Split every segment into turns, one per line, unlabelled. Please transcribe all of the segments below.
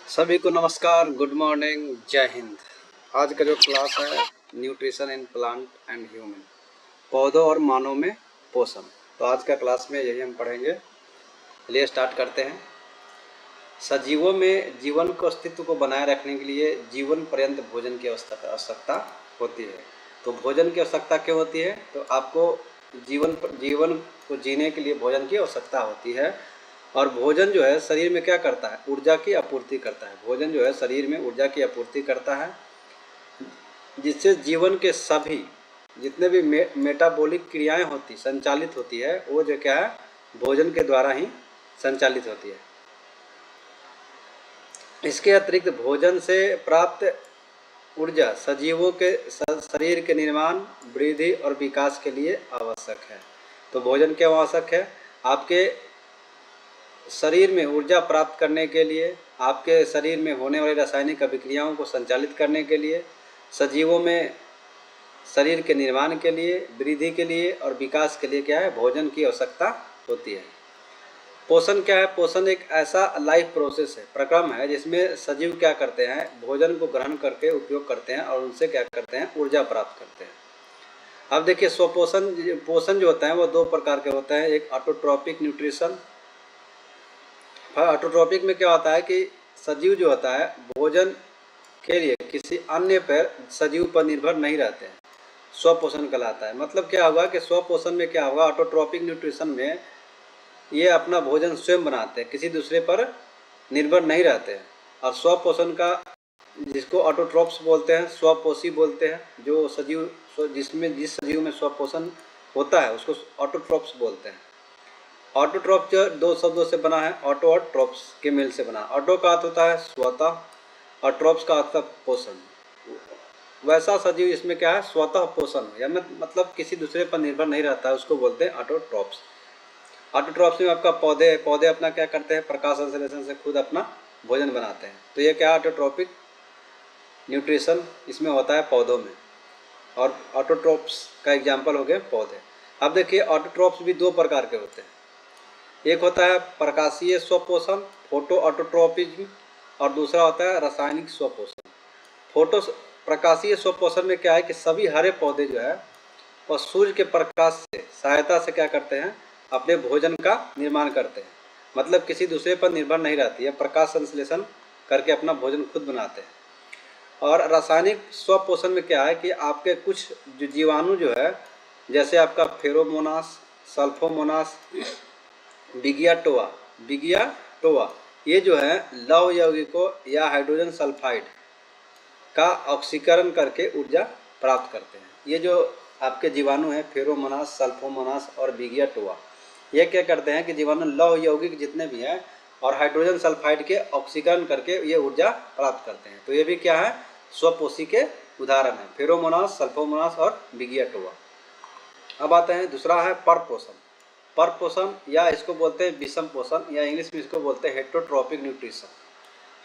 सभी को नमस्कार, गुड मॉर्निंग, जय हिंद। आज का जो क्लास है nutrition in plant and human, पौधों और मानव में पोषण। तो आज का क्लास में यही हम पढ़ेंगे। चलिए स्टार्ट करते हैं। सजीवों में जीवन को अस्तित्व को बनाए रखने के लिए जीवन पर्यंत भोजन की आवश्यकता होती है। तो भोजन की आवश्यकता क्यों होती है? तो आपको जीवन को जीने के लिए भोजन की आवश्यकता होती है। और भोजन जो है शरीर में क्या करता है? ऊर्जा की आपूर्ति करता है। भोजन जो है शरीर में ऊर्जा की आपूर्ति करता है, जिससे जीवन के सभी जितने भी मेटाबॉलिक क्रियाएं संचालित होती है, वो जो क्या है, भोजन के द्वारा ही संचालित होती है। इसके अतिरिक्त भोजन से प्राप्त ऊर्जा सजीवों के शरीर के निर्माण, वृद्धि और विकास के लिए आवश्यक है। तो भोजन क्यों आवश्यक है? आपके शरीर में ऊर्जा प्राप्त करने के लिए, आपके शरीर में होने वाली रासायनिक अभिक्रियाओं को संचालित करने के लिए, सजीवों में शरीर के निर्माण के लिए, वृद्धि के लिए और विकास के लिए क्या है? भोजन की आवश्यकता होती है। पोषण क्या है? पोषण एक ऐसा लाइफ प्रोसेस है, प्रक्रम है, जिसमें सजीव क्या करते हैं? भोजन को ग्रहण करके उपयोग करते हैं और उनसे क्या करते हैं? ऊर्जा प्राप्त करते हैं। अब देखिए, पोषण जो होता है वो दो प्रकार के होते हैं। एक ऑटोट्रॉपिक न्यूट्रिशन। ऑटोट्रॉपिक में क्या होता है कि सजीव जो होता है भोजन के लिए किसी अन्य पर सजीव पर निर्भर नहीं रहते हैं, स्वपोषण कहलाता है। मतलब क्या होगा कि स्वपोषण में क्या होगा? ऑटोट्रॉपिक न्यूट्रिशन में ये अपना भोजन स्वयं बनाते हैं, किसी दूसरे पर निर्भर नहीं रहते हैं। और स्वपोषण का, जिसको ऑटोट्रॉप्स बोलते हैं, स्वपोषी बोलते हैं, जो सजीव जिस सजीव में स्वपोषण होता है उसको ऑटोट्रॉप्स बोलते हैं। ऑटोट्रॉप जो दो शब्दों से बना है, ऑटो और ट्रॉप्स के मेल से बना। ऑटो का अर्थ होता है स्वतः और ट्रॉप्स का अर्थ पोषण। वैसा सजीव इसमें क्या है? स्वतः पोषण, या मतलब किसी दूसरे पर निर्भर नहीं रहता है, उसको बोलते हैं ऑटोट्रॉप्स। ऑटोट्रॉप्स में आपका पौधे अपना क्या करते हैं? प्रकाश संश्लेषण से खुद अपना भोजन बनाते हैं। तो ये क्या? ऑटोट्रॉपिक न्यूट्रिशन इसमें होता है पौधों में। और ऑटोट्रॉप्स का एग्जाम्पल हो गए पौधे। अब देखिए, ऑटोट्रॉप्स भी दो प्रकार के होते हैं। एक होता है प्रकाशीय स्वपोषण, फोटो ऑटोट्रॉपिज्म, और दूसरा होता है रासायनिक स्वपोषण। प्रकाशीय स्वपोषण में क्या है कि सभी हरे पौधे जो है वह सूर्य के प्रकाश से सहायता से क्या करते हैं? अपने भोजन का निर्माण करते हैं। मतलब किसी दूसरे पर निर्भर नहीं रहती है, प्रकाश संश्लेषण करके अपना भोजन खुद बनाते हैं। और रासायनिक स्वपोषण में क्या है कि आपके कुछ जो जीवाणु जो है, जैसे आपका फेरोमोनास, सल्फोमोनास, बिगियाटोआ, ये जो है लौह यौगिकों या हाइड्रोजन सल्फाइड का ऑक्सीकरण करके ऊर्जा प्राप्त करते हैं। ये जो आपके जीवाणु हैं, फेरोमोनास, सल्फोमोनास और बिगियाटोआ, ये क्या करते हैं कि जीवाणु लौह यौगिक जितने भी हैं और हाइड्रोजन सल्फाइड के ऑक्सीकरण करके ये ऊर्जा प्राप्त करते हैं। तो ये भी क्या है? स्वपोषी के उदाहरण है, फेरोमोनास, सल्फोमोनास और बिगियाटोआ। अब आते हैं, दूसरा है परपोषण। परपोषण या इसको बोलते हैं विषम पोषण, या इंग्लिश में इसको बोलते हैं हेटरोट्रॉपिक न्यूट्रिशन।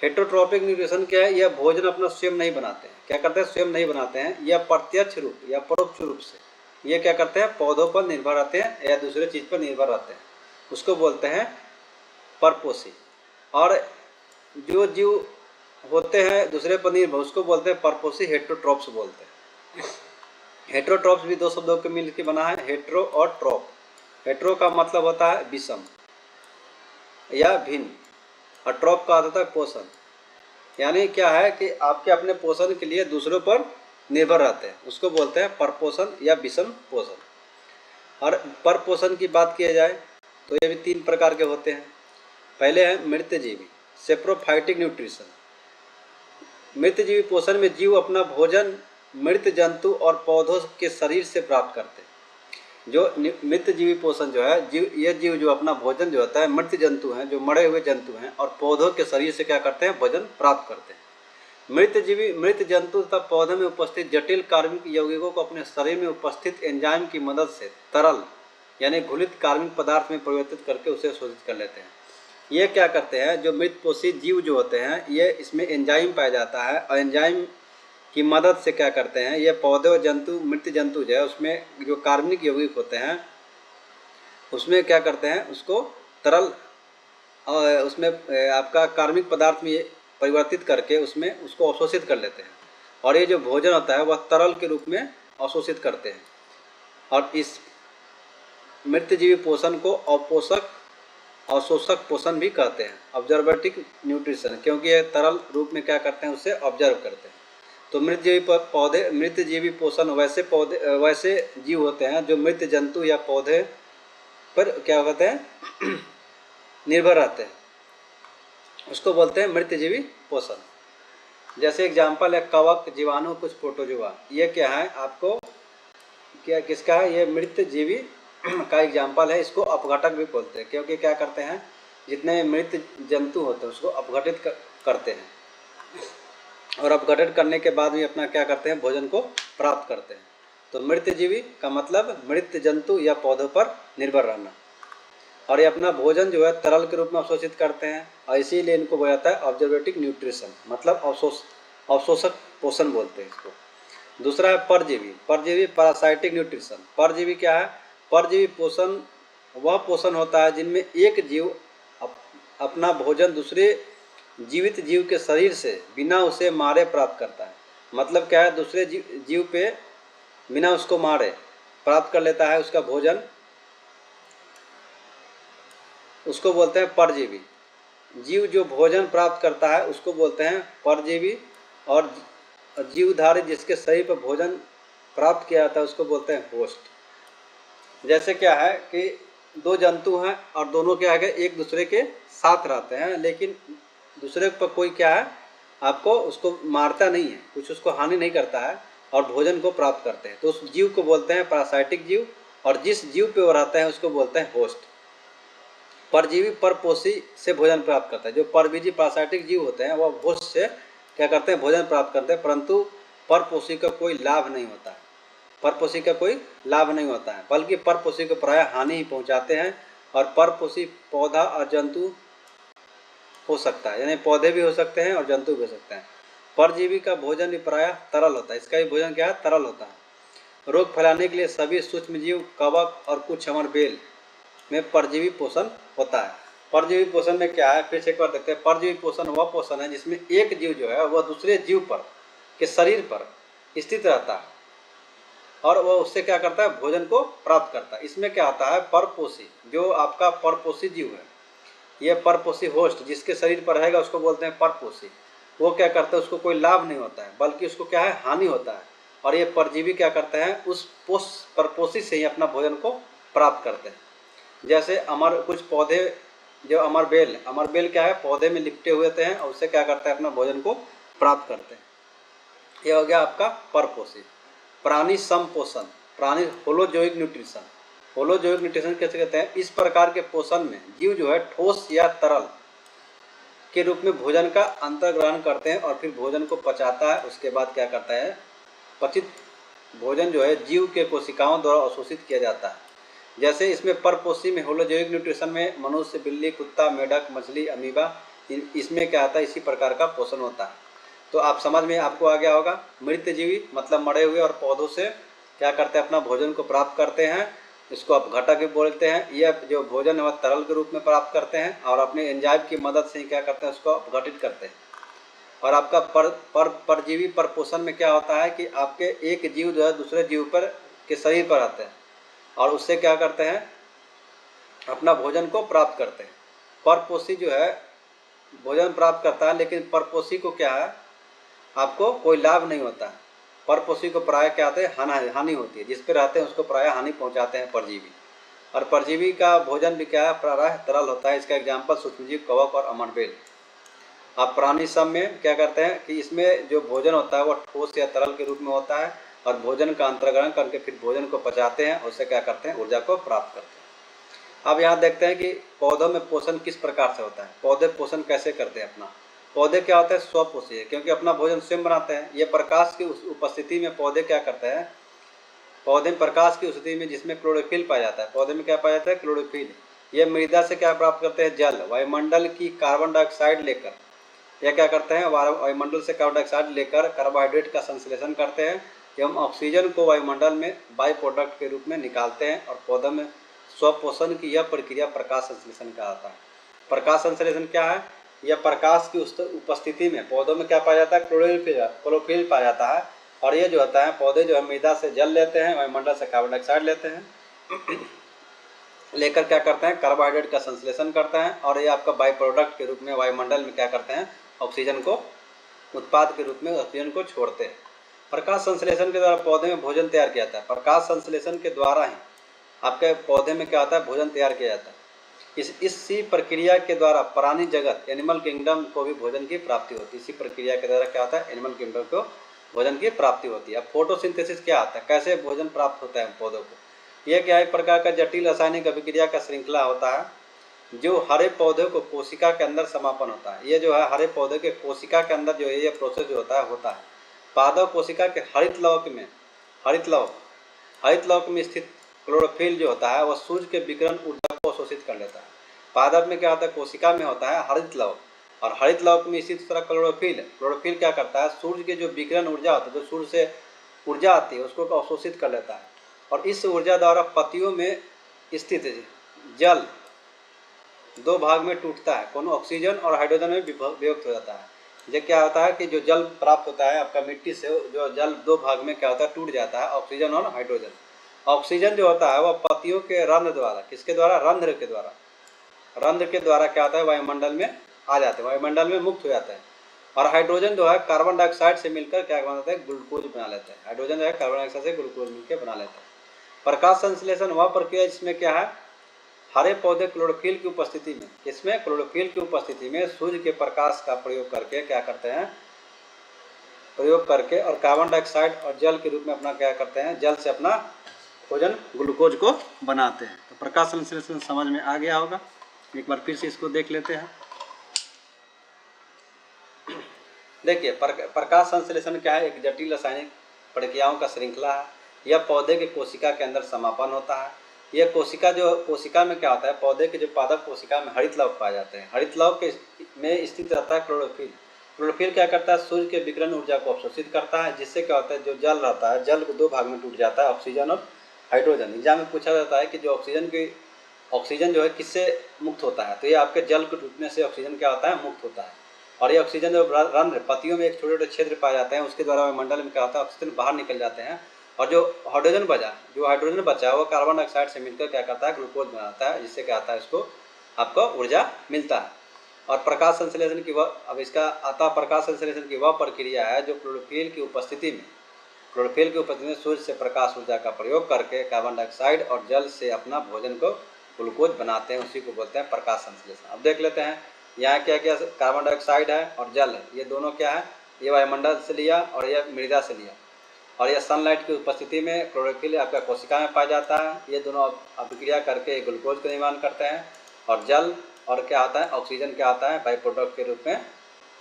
हेटरोट्रॉपिक न्यूट्रिशन क्या है? यह भोजन अपना स्वयं नहीं बनाते हैं। क्या करते हैं? स्वयं नहीं बनाते हैं। यह प्रत्यक्ष रूप या परोक्ष रूप से ये क्या करते हैं? पौधों पर निर्भर रहते हैं या दूसरे चीज़ पर निर्भर रहते हैं, उसको बोलते हैं परपोषी। और जो जीव होते हैं दूसरे पर निर्भर, उसको बोलते हैं परपोषी, हेटरोट्रॉप्स बोलते हैं। हेटरोट्रॉप्स भी दो शब्दों के मिल के बना है, हेट्रो और ट्रॉप। हेट्रो का मतलब होता है विषम या भिन्न, और ट्रॉप का अर्थ होता है पोषण। यानी क्या है कि आपके अपने पोषण के लिए दूसरों पर निर्भर रहते हैं, उसको बोलते हैं परपोषण या विषम पोषण। और परपोषण की बात किया जाए तो ये भी तीन प्रकार के होते हैं। पहले है मृतजीवी, सेप्रोफाइटिक न्यूट्रिशन। मृतजीवी पोषण में जीव अपना भोजन मृत जंतु और पौधों के शरीर से प्राप्त करते हैं। जो मृतजीवी पोषण जो है, ये जीव जो अपना भोजन जो होता है, मृत जंतु हैं, जो मरे हुए जंतु हैं, और पौधों के शरीर से क्या करते हैं? भोजन प्राप्त करते हैं। मृत जंतु तथा पौधों में उपस्थित जटिल कार्बनिक यौगिकों को अपने शरीर में उपस्थित एंजाइम की मदद से तरल यानी घुलित कार्बनिक पदार्थ में परिवर्तित करके उसे शोषित कर लेते हैं। ये क्या करते हैं? जो मृतपोषी जीव जो होते हैं, ये इसमें एंजाइम पाया जाता है, और एंजाइम की मदद से क्या करते हैं? ये पौधे और मृत जंतु जो है, उसमें जो कार्बनिक यौगिक होते हैं, उसमें क्या करते हैं? उसको तरल, और उसमें आपका कार्बनिक पदार्थ में परिवर्तित करके उसमें उसको अवशोषित कर लेते हैं, और ये जो भोजन होता है वह तरल के रूप में अवशोषित करते हैं। और इस मृतजीवी पोषण को अवशोषक पोषण भी कहते हैं, ऑब्जर्वेटिक न्यूट्रिशन, क्योंकि ये तरल रूप में क्या करते हैं, उसे ऑब्जर्व करते हैं। तो मृतजीवी पोषण वैसे जीव होते हैं जो मृत जंतु या पौधे पर क्या कहते हैं निर्भर रहते हैं, उसको बोलते हैं मृतजीवी पोषण। जैसे एग्जाम्पल है कवक, जीवाणु, कुछ प्रोटोजोआ। ये क्या है, आपको क्या किसका है, ये मृतजीवी का एग्जाम्पल है। इसको अपघटक भी बोलते हैं, क्योंकि क्या करते हैं, जितने मृत जंतु होते हैं उसको अपघटित करते हैं, और अपघटित करने के बाद भी अपना क्या करते हैं, भोजन को प्राप्त करते हैं। तो मृतजीवी का मतलब मृत जंतु या पौधों पर निर्भर रहना, और ये अपना भोजन जो है तरल के रूप में अवशोषित करते हैं, और इसीलिए इनको बोला जाता है ऑब्जर्वेटिक न्यूट्रिशन, मतलब अवशोषक पोषण बोलते हैं इसको। दूसरा है परजीवी पैरासाइटिक न्यूट्रिशन। परजीवी क्या है, परजीवी पोषण वह पोषण होता है जिनमें एक जीव अपना भोजन दूसरे जीवित जीव के शरीर से बिना उसे मारे प्राप्त करता है। मतलब क्या है, दूसरे जीव पे बिना उसको मारे प्राप्त कर लेता है उसका भोजन, उसको बोलते हैं परजीवी। जीव जो भोजन प्राप्त करता है उसको बोलते हैं परजीवी, और जीवधारी जिसके शरीर पर भोजन प्राप्त किया जाता है उसको बोलते हैं होस्ट। जैसे क्या है कि दो जंतु हैं और दोनों क्या है एक दूसरे के साथ रहते हैं, लेकिन दूसरे पर कोई क्या है, आपको उसको मारता नहीं है, कुछ उसको हानि नहीं करता है, और भोजन को प्राप्त करते हैं। तो उस जीव को बोलते हैं पैरासाइटिक जीव, और जिस जीव पे वो रहते हैं उसको बोलते हैं होस्ट। परजीवी परपोषी से भोजन प्राप्त करता है। जो परजीवी पैरासाइटिक जीव होते हैं वह होस्ट से क्या करते हैं, भोजन प्राप्त करते हैं, परंतु परपोषी का कोई लाभ नहीं होता है। परपोषी का कोई लाभ नहीं होता है, बल्कि परपोषी को प्रायः हानि ही पहुंचाते हैं। और परपोषी पौधा और जंतु हो सकता है, यानी पौधे भी हो सकते हैं और जंतु भी हो सकते हैं। परजीवी का भोजन भी प्रायः तरल होता है, इसका भी भोजन क्या है, तरल होता है। रोग फैलाने के लिए सभी सूक्ष्मजीव, कवक और कुछ अमरबेल में परजीवी पोषण होता है। परजीवी पोषण में क्या है, फिर से एक बार देखते हैं। परजीवी पोषण वह पोषण है जिसमें एक जीव जो है वह दूसरे जीव पर के शरीर पर स्थित रहता है, और वह उससे क्या करता है, भोजन को प्राप्त करता है। इसमें क्या आता है, परपोषी, जो आपका परपोषी जीव है, ये परपोषी होस्ट जिसके शरीर पर रहेगा उसको बोलते हैं परपोषी। वो क्या करता है, उसको कोई लाभ नहीं होता है, बल्कि उसको क्या है, हानि होता है। और ये परजीवी क्या करते हैं, उस परपोषी से ही अपना भोजन को प्राप्त करते हैं। जैसे कुछ पौधे जो अमरबेल क्या है, पौधे में लिपटे हुए होते हैं, और उससे क्या करते हैं, अपना भोजन को प्राप्त करते हैं। ये हो गया आपका परपोषी। प्राणी समपोषण, प्राणी होलोजोइक न्यूट्रिशन। होलोजोइक न्यूट्रिशन कैसे कहते हैं, इस प्रकार के पोषण में जीव जो है ठोस या तरल के रूप में भोजन का अंतर्ग्रहण करते हैं, और फिर भोजन को पचाता है। उसके बाद क्या करता है, पचित भोजन जो है जीव के कोशिकाओं द्वारा अवशोषित किया जाता है। जैसे इसमें परपोषी में होलोजोइक न्यूट्रिशन में मनुष्य, बिल्ली, कुत्ता, मेढक, मछली, अमीबा, इसमें क्या आता है, इसी प्रकार का पोषण होता है। तो आप समझ में आपको आ गया होगा। मृतजीवी मतलब मरे हुए और पौधों से क्या करते हैं, अपना भोजन को प्राप्त करते हैं, इसको अपघटक भी बोलते हैं। ये जो भोजन है वह तरल के रूप में प्राप्त करते हैं, और अपने एंजाइम की मदद से ही क्या करते हैं, उसको अपघटित करते हैं। और आपका परजीवी परपोषण में क्या होता है कि आपके एक जीव जो है दूसरे जीव पर के शरीर पर आते हैं, और उससे क्या करते हैं, अपना भोजन को प्राप्त करते हैं। परपोषी जो है भोजन प्राप्त करता है, लेकिन परपोषी को क्या है, आपको कोई लाभ नहीं होता है। परपोषी को प्रायः क्या होता है, हानि होती है। जिस पे रहते हैं उसको प्रायः हानि पहुंचाते हैं परजीवी। और परजीवी का भोजन भी क्या है, प्रायः तरल होता है। इसका एग्जाम्पल सूक्ष्मजीव, कवक और अमरबेल। आप प्राणी सब में क्या करते हैं कि इसमें जो भोजन होता है वह ठोस या तरल के रूप में होता है, और भोजन का अंतर्ग्रहण करके फिर भोजन को पचाते हैं, और उससे क्या करते हैं, ऊर्जा को प्राप्त करते हैं। अब यहाँ देखते हैं कि पौधों में पोषण किस प्रकार से होता है, पौधे पोषण कैसे करते हैं अपना। पौधे क्या होता है, स्वपोषी है, क्योंकि अपना भोजन स्वयं बनाते हैं। ये प्रकाश की उपस्थिति में पौधे क्या करते हैं, पौधे में प्रकाश की उपस्थिति में जिसमें क्लोरोफिल पाया जाता है, पौधे में क्या पाया जाता है, क्लोरोफिल। ये मृदा से क्या प्राप्त करते हैं, जल, वायुमंडल की कार्बन डाइऑक्साइड लेकर, यह क्या करते हैं, वायुमंडल से कार्बन डाइऑक्साइड लेकर कार्बोहाइड्रेट का संश्लेषण करते हैं, एवं ऑक्सीजन को वायुमंडल में बाई प्रोडक्ट के रूप में निकालते हैं। और पौधों में स्वपोषण की यह प्रक्रिया प्रकाश संश्लेषण का आता है। प्रकाश संश्लेषण क्या है, या प्रकाश की उपस्थिति में पौधों में क्या पाया जाता है, क्लोरोफिल पाया जाता है। और ये जो होता है पौधे जो है मृदा से जल लेते हैं, वायुमंडल से कार्बन डाइऑक्साइड लेते हैं, लेकर क्या करते हैं, कार्बोहाइड्रेट का संश्लेषण करते हैं, और ये आपका बाई प्रोडक्ट के रूप में वायुमंडल में क्या करते हैं, ऑक्सीजन को उत्पाद के रूप में ऑक्सीजन को छोड़ते हैं। प्रकाश संश्लेषण के द्वारा पौधे में भोजन तैयार किया जाता है। प्रकाश संश्लेषण के द्वारा ही आपके पौधे में क्या होता है, भोजन तैयार किया जाता है। इसी प्रक्रिया के द्वारा प्राणी जगत एनिमल किंगडम को भी भोजन की प्राप्ति होती है। इसी प्रक्रिया के द्वारा क्या होता है, एनिमल किंगडम को भोजन की प्राप्ति होती है। अब फोटोसिंथेसिस क्या आता है, कैसे भोजन प्राप्त होता है पौधों को, यह क्या एक प्रकार का जटिल रासायनिक अभिक्रिया का श्रृंखला होता है जो हरे पौधे को कोशिका के अंदर समापन होता है। ये जो है हरे पौधे के कोशिका के अंदर जो है ये प्रोसेस जो होता है पादप कोशिका के हरित लवक में स्थित क्लोरोफिल जो होता है वह सूर्य के विकिरण ऊर्जा को अवशोषित कर लेता है। पादप में क्या होता है, कोशिका में होता है हरित लवक, और हरित लवक में इसी तरह क्लोरोफिल क्या करता है, सूर्य के जो विकिरण ऊर्जा होता है, जो सूर्य से ऊर्जा आती है उसको अवशोषित कर लेता है, और इस ऊर्जा द्वारा पत्तियों में स्थित जल दो भाग में टूटता है, कौन, ऑक्सीजन और हाइड्रोजन में विभक्त हो जाता है। ये क्या होता है कि जो जल प्राप्त होता है आपका मिट्टी से, जो जल दो भाग में क्या होता है, टूट जाता है, ऑक्सीजन और हाइड्रोजन। ऑक्सीजन जो होता है वह पत्तियों के रंध्र द्वारा, किसके द्वारा, रंध्र के द्वारा क्या होता है, वायुमंडल में आ जाते हैं, वायुमंडल में मुक्त हो जाता है। और हाइड्रोजन जो है कार्बन डाइऑक्साइड से मिलकर क्या बनाता है, ग्लूकोज बना लेता है। हाइड्रोजन जो है कार्बन डाइऑक्साइड से ग्लूकोज मिलकर बना लेता है। प्रकाश संश्लेषण वह प्रक्रिया जिसमें क्या है, हरे पौधे क्लोरोफिल की उपस्थिति में, इसमें क्लोरोफिल की उपस्थिति में सूर्य के प्रकाश का प्रयोग करके क्या करते हैं, और कार्बन डाइऑक्साइड और जल के रूप में अपना क्या करते हैं, जल से अपना भोजन ग्लूकोज को बनाते हैं। तो प्रकाश संश्लेषण समझ में आ गया होगा। एक बार फिर से इसको देख लेते हैं। देखिए प्रकाश संश्लेषण क्या है, एक जटिल रासायनिक प्रक्रियाओं का श्रृंखला है। यह पौधे के कोशिका के अंदर समापन होता है। यह कोशिका में क्या होता है, पौधे के जो पादप कोशिका में हरित लवक पाए जाते हैं। हरित लवक में स्थित रहता है क्लोरोफिल क्या करता है, सूर्य के विकिरण ऊर्जा को अवशोषित करता है, जिससे क्या होता है, जो जल रहता है, जल को दो भाग में टूट जाता है, ऑक्सीजन और हाइड्रोजन। एग्जाम में पूछा जाता है कि जो ऑक्सीजन जो है किससे मुक्त होता है, तो ये आपके जल को टूटने से ऑक्सीजन क्या होता है, मुक्त होता है। और ये ऑक्सीजन जो रंध्र पत्तियों में एक छोटे छोटे छिद्र पाए जाते हैं, उसके द्वारा वायुमंडल में क्या होता है, ऑक्सीजन बाहर निकल जाते हैं, और जो हाइड्रोजन बचा है वो कार्बन डाइऑक्साइड से मिलकर क्या करता है, ग्लूकोज बनाता है, जिससे क्या आता है, इसको आपको ऊर्जा मिलता है। और प्रकाश संश्लेषण की प्रकाश संश्लेषण की वह प्रक्रिया है जो क्लोरोफिल की उपस्थिति में सूर्य से प्रकाश ऊर्जा का प्रयोग करके कार्बन डाइऑक्साइड और जल से अपना भोजन को ग्लूकोज बनाते हैं, उसी को बोलते हैं प्रकाश संश्लेषण। अब देख लेते हैं यहाँ क्या क्या, कार्बन डाइऑक्साइड है और जल है, ये दोनों क्या है, ये वायुमंडल से लिया और यह मृदा से लिया, और यह सनलाइट की उपस्थिति में क्लोरोफिल आपका कोशिका में पाया जाता है। ये दोनों अभिक्रिया करके ग्लूकोज का निर्माण करते हैं, और जल और क्या आता है, ऑक्सीजन क्या आता है, बाई प्रोडक्ट के रूप में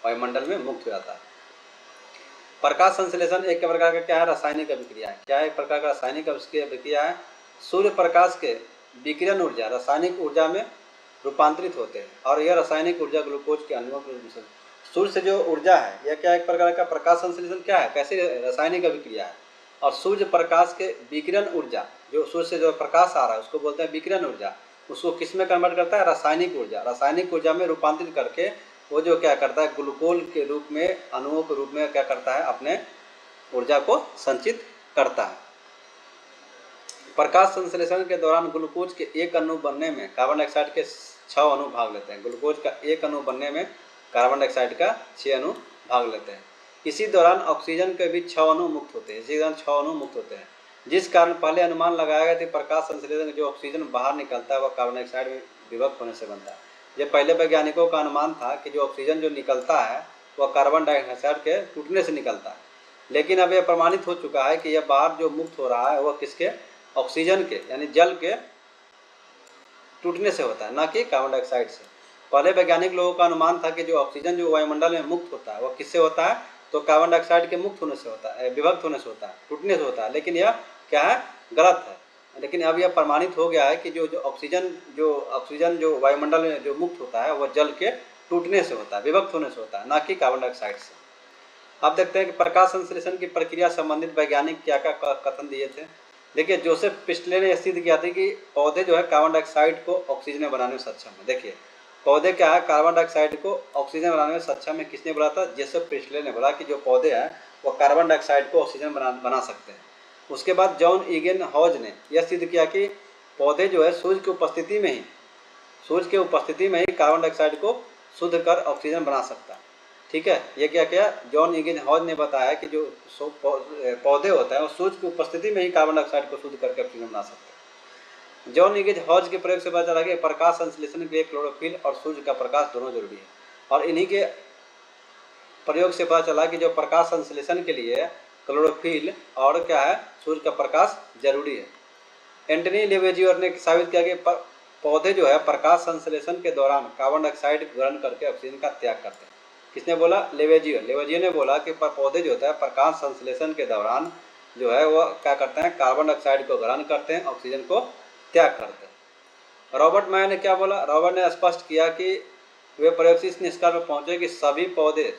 वायुमंडल में मुक्त हो जाता है। प्रकाश संश्लेषण एक प्रकार का क्या है, रासायनिक अभिक्रिया है। क्या है, एक प्रकार का रासायनिक अभिक्रिया है। सूर्य प्रकाश के विकिरण ऊर्जा रासायनिक ऊर्जा में रूपांतरित होते हैं, और यह रासायनिक ऊर्जा ग्लूकोज के अणुओं के सूर्य से जो ऊर्जा है, यह क्या एक प्रकार का प्रकाश संश्लेषण क्या है, कैसे रासायनिक अभिक्रिया है। और सूर्य प्रकाश के विकिरण ऊर्जा, जो सूर्य से जो प्रकाश आ रहा है उसको बोलते हैं विकिरण ऊर्जा, उसको किस में कन्वर्ट करता है, रासायनिक ऊर्जा में रूपांतरित करके वो जो क्या करता है, ग्लूकोज के रूप में, अणुओं के रूप में क्या करता है, अपने ऊर्जा को संचित करता है। प्रकाश संश्लेषण के दौरान ग्लूकोज के एक अणु बनने में कार्बन डाइऑक्साइड के 6 अणु भाग लेते हैं। ग्लूकोज का एक अणु बनने में कार्बन डाइऑक्साइड का 6 अणु भाग लेते हैं। इसी दौरान ऑक्सीजन के भी 6 अणु मुक्त होते हैं, जिस कारण पहले अनुमान लगाया गया था प्रकाश संश्लेषण जो ऑक्सीजन बाहर निकलता है वह कार्बन डाइऑक्साइड में विभक्त होने से बनता है। ये पहले वैज्ञानिकों का अनुमान था कि जो ऑक्सीजन जो निकलता है वह कार्बन डाइऑक्साइड के टूटने से निकलता है, लेकिन अब यह प्रमाणित हो चुका है कि यह बाहर जो मुक्त हो रहा है वह किसके, ऑक्सीजन के, यानी जल के टूटने से होता है, ना कि कार्बन डाइऑक्साइड से। पहले वैज्ञानिक लोगों का अनुमान था कि जो ऑक्सीजन जो वायुमंडल में मुक्त होता है वह किससे होता है, तो कार्बन डाइऑक्साइड के मुक्त होने से होता है, विभक्त होने से होता है, टूटने से होता है, लेकिन यह क्या है, गलत है। लेकिन अब यह प्रमाणित हो गया है कि जो ऑक्सीजन जो वायुमंडल में जो मुक्त होता है वह जल के टूटने से होता है, विभक्त होने से होता है, ना कि कार्बन डाइऑक्साइड से। अब देखते हैं कि प्रकाश संश्लेषण की प्रक्रिया संबंधित वैज्ञानिक क्या क्या कथन दिए थे। देखिए जोसेफ प्रिस्टले ने सिद्ध किया था कि पौधे जो है कार्बन डाइऑक्साइड को ऑक्सीजन में बनाने में सक्षम है। देखिए पौधे क्या है, कार्बन डाइऑक्साइड को ऑक्सीजन बनाने में सक्षम है। किसने बोला था? जेसप प्रिस्टले ने बोला कि जो पौधे हैं वो कार्बन डाइऑक्साइड को ऑक्सीजन बना सकते हैं। उसके बाद जॉन ईगन हॉज ने यह सिद्ध किया कि पौधे जो है सूर्य की उपस्थिति में ही कार्बन डाइऑक्साइड को शुद्ध कर ऑक्सीजन बना सकता है। ठीक है, ये क्या किया? जॉन ईगन हॉज ने बताया कि जो पौधे होते हैं वो सूर्य की उपस्थिति में ही कार्बन डाइऑक्साइड को शुद्ध करके ऑक्सीजन बना सकते हैं। जॉन ईगन हॉज के प्रयोग से पता चला कि प्रकाश संश्लेषण के लिए क्लोरोफिल और सूर्य का प्रकाश दोनों जरूरी है। और इन्हीं के प्रयोग से पता चला कि जो प्रकाश संश्लेषण के लिए क्लोरोफिल और क्या है, सूर्य का प्रकाश जरूरी है। एंटनी लेवेजियर ने साबित किया कि पौधे जो है प्रकाश संश्लेषण के दौरान कार्बन डाइऑक्साइड ग्रहण करके ऑक्सीजन का त्याग करते हैं। किसने बोला? लेवेजियर ने बोला कि पौधे जो होता है प्रकाश संश्लेषण के दौरान जो है वो क्या करते हैं, कार्बन डाइऑक्साइड को ग्रहण करते हैं, ऑक्सीजन को त्याग करते हैं। रॉबर्ट मायर ने क्या बोला? रॉबर्ट ने स्पष्ट किया कि वे प्रयोग से इस निष्कर्ष पर पहुंचे कि सभी पौधे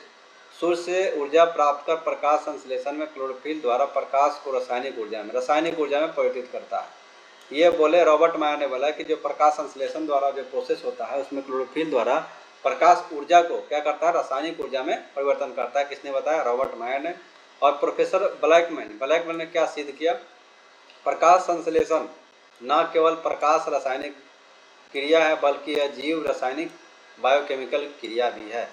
सूर्य से ऊर्जा प्राप्त कर प्रकाश संश्लेषण में क्लोरोफिल द्वारा प्रकाश को रासायनिक ऊर्जा में परिवर्तित करता है। ये बोले रॉबर्ट मायर ने बोला कि जो प्रकाश संश्लेषण द्वारा जो प्रोसेस होता है उसमें क्लोरोफिल द्वारा प्रकाश ऊर्जा को क्या करता है, रासायनिक ऊर्जा में परिवर्तन करता है। किसने बताया? रॉबर्ट मायर ने। और प्रोफेसर ब्लैकमैन ने क्या सिद्ध किया? प्रकाश संश्लेषण न केवल प्रकाश रासायनिक क्रिया है बल्कि यह जीव रासायनिक बायोकेमिकल क्रिया भी है।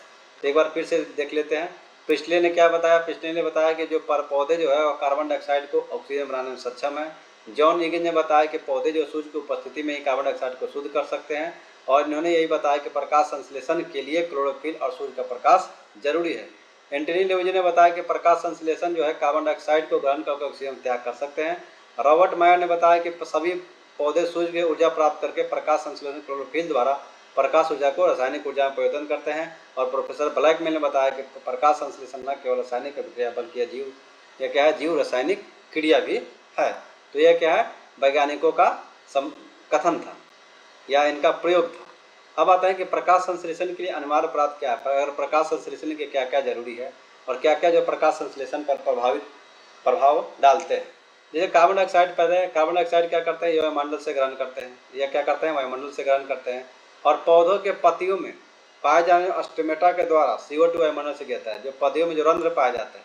तो एक बार फिर से देख लेते हैं। प्रिस्टले ने क्या बताया? प्रिस्टले ने बताया कि जो पौधे जो है वो कार्बन डाइऑक्साइड को ऑक्सीजन बनाने में सक्षम है। जॉन ईगन ने बताया कि पौधे जो सूर्य की उपस्थिति में ही कार्बन डाइऑक्साइड को शुद्ध कर सकते हैं। और इन्होंने यही बताया कि प्रकाश संश्लेषण के लिए क्लोरोफिल और सूर्य का प्रकाश जरूरी है। एंटनी लेवेजियर ने बताया कि प्रकाश संश्लेषण जो है कार्बन डाइऑक्साइड को ग्रहण करके ऑक्सीजन त्याग कर सकते हैं। रॉबर्ट मायर ने बताया कि सभी पौधे सूर्य की ऊर्जा प्राप्त करके प्रकाश संश्लेषण क्लोरोफिल द्वारा प्रकाश ऊर्जा को रासायनिक ऊर्जा में परिवर्तन करते हैं। और प्रोफेसर ब्लैकमैन ने बताया कि प्रकाश संश्लेषण न केवल रासायनिक प्रक्रिया बल्कि यह क्या है, जीव रासायनिक क्रिया भी है। तो यह क्या है, वैज्ञानिकों का कथन था या इनका प्रयोग था। अब आता है कि प्रकाश संश्लेषण के लिए अनिवार्य पदार्थ क्या है, अगर प्रकाश संश्लेषण के क्या क्या जरूरी है और क्या क्या जो प्रकाश संश्लेषण पर प्रभाव डालते हैं। जैसे कार्बन डाइऑक्साइड पैदा है, कार्बन डाइऑक्साइड क्या करते हैं, वायुमंडल से ग्रहण करते हैं। यह क्या करते हैं, वायुमंडल से ग्रहण करते हैं। और पौधों के पत्तियों में पाए जाने स्टोमेटा के द्वारा CO2 वायुमंडल से गिरता है। जो पौधों में जो रंध्र पाए जाते हैं,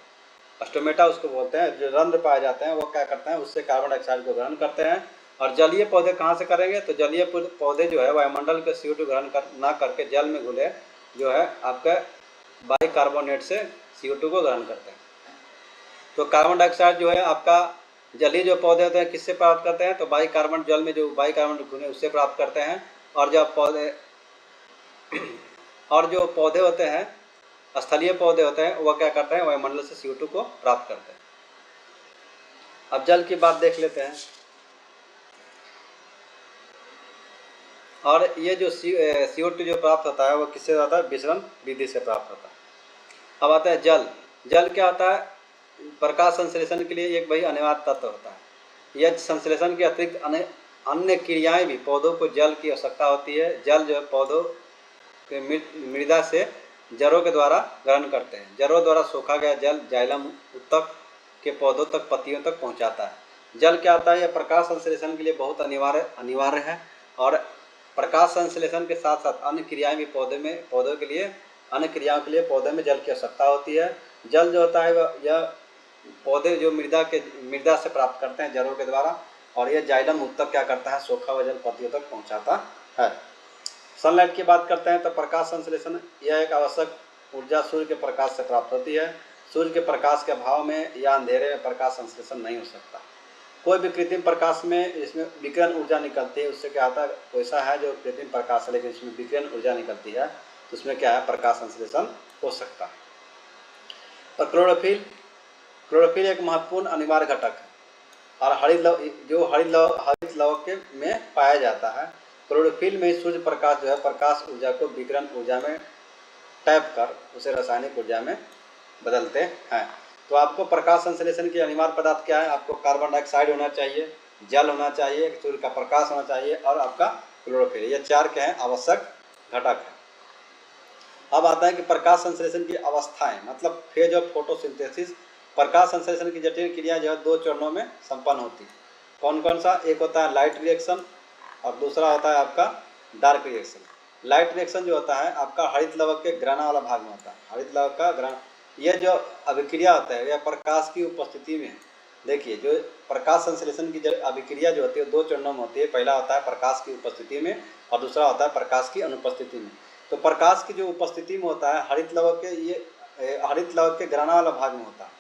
स्टोमेटा उसको बोलते हैं, जो रंध्र पाए जाते हैं वो क्या करते हैं, उससे कार्बन डाइऑक्साइड को ग्रहण करते हैं। और जलीय पौधे कहाँ से करेंगे, तो जलीय पौधे जो है वायुमंडल के CO2 ग्रहण ना करके जल में घुले जो है आपका बाइकार्बोनेट से CO2 को ग्रहण करते हैं। तो कार्बन डाइऑक्साइड जो है आपका जलीय जो पौधे होते हैं किससे प्राप्त करते हैं, तो बाइकार्बन जल में जो बाइकार्बोनेट घुले उससे प्राप्त करते हैं। और जो पौधे होते हैं, स्थलीय पौधे होते हैं, वह क्या करते हैं, वायुमंडल से CO2 को प्राप्त करते हैं। अब जल की बात देख लेते हैं। और ये जो CO2 जो प्राप्त होता है वो किससे होता है, विसरण विधि से प्राप्त होता है। अब आता है जल। जल क्या होता है, प्रकाश संश्लेषण के लिए एक वही अनिवार्य तत्व होता है। यह संश्लेषण के अतिरिक्त अन्य क्रियाएं भी पौधों को जल की आवश्यकता होती है। जल जो है पौधों के मृदा से जड़ों के द्वारा ग्रहण करते हैं। जड़ों द्वारा सोखा गया जल जाइलम उत्तक के पौधों तक, पत्तियों तक पहुंचाता है। जल क्या होता है, यह प्रकाश संश्लेषण के लिए बहुत अनिवार्य है। और प्रकाश संश्लेषण के साथ साथ अन्य क्रियाएं भी पौधों के लिए अन्य क्रियाओं के लिए पौधे में जल की आवश्यकता होती है। जल जो होता है यह पौधे जो मृदा से प्राप्त करते हैं जड़ों के द्वारा। और यह जाइलम उत्तक क्या करता है, सोखा हुआ जल पत्तियों तक पहुंचाता है। सनलाइट की बात करते हैं तो प्रकाश संश्लेषण यह एक आवश्यक ऊर्जा सूर्य के प्रकाश से प्राप्त होती है। सूर्य के प्रकाश के अभाव में या अंधेरे में प्रकाश संश्लेषण नहीं हो सकता। कोई भी कृत्रिम प्रकाश में इसमें विकिरण ऊर्जा निकलती है, उससे क्या होता है, वैसा है जो कृत्रिम प्रकाश है लेकिन इसमें विकिरण ऊर्जा निकलती है, तो उसमें क्या है, प्रकाश संश्लेषण हो सकता है। और क्लोरोफिल एक महत्वपूर्ण अनिवार्य घटक है और हरित लवक में पाया जाता है। क्लोरोफिल में सूर्य प्रकाश जो है प्रकाश ऊर्जा को विकिरण ऊर्जा में टैप कर उसे रासायनिक ऊर्जा में बदलते हैं। तो आपको प्रकाश संश्लेषण की अनिवार्य पदार्थ क्या है, आपको कार्बन डाइऑक्साइड होना चाहिए, जल होना चाहिए, सूर्य का प्रकाश होना चाहिए और आपका क्लोरोफिल। ये चार क्या है, आवश्यक घटक है। अब आता है कि प्रकाश संश्लेषण की अवस्थाएं, मतलब फेज ऑफ फोटोसिंथेसिस। प्रकाश संश्लेषण की जटिल क्रिया जो है 2 चरणों में संपन्न होती है। कौन कौन सा, एक होता है लाइट रिएक्शन और दूसरा होता है आपका डार्क रिएक्शन। लाइट रिएक्शन जो होता है आपका हरित लवक के ग्राना वाला भाग में होता है। हरित लवक का ग्राना, यह जो अभिक्रिया होता है यह प्रकाश की उपस्थिति में है। देखिए जो प्रकाश संश्लेषण की जो अभिक्रिया जो होती है दो चरणों में होती है। पहला होता है प्रकाश की उपस्थिति में और दूसरा होता है प्रकाश की अनुपस्थिति में। तो प्रकाश की जो उपस्थिति में होता है हरित लवक के, ये हरित लवक के ग्राना वाला भाग में होता है।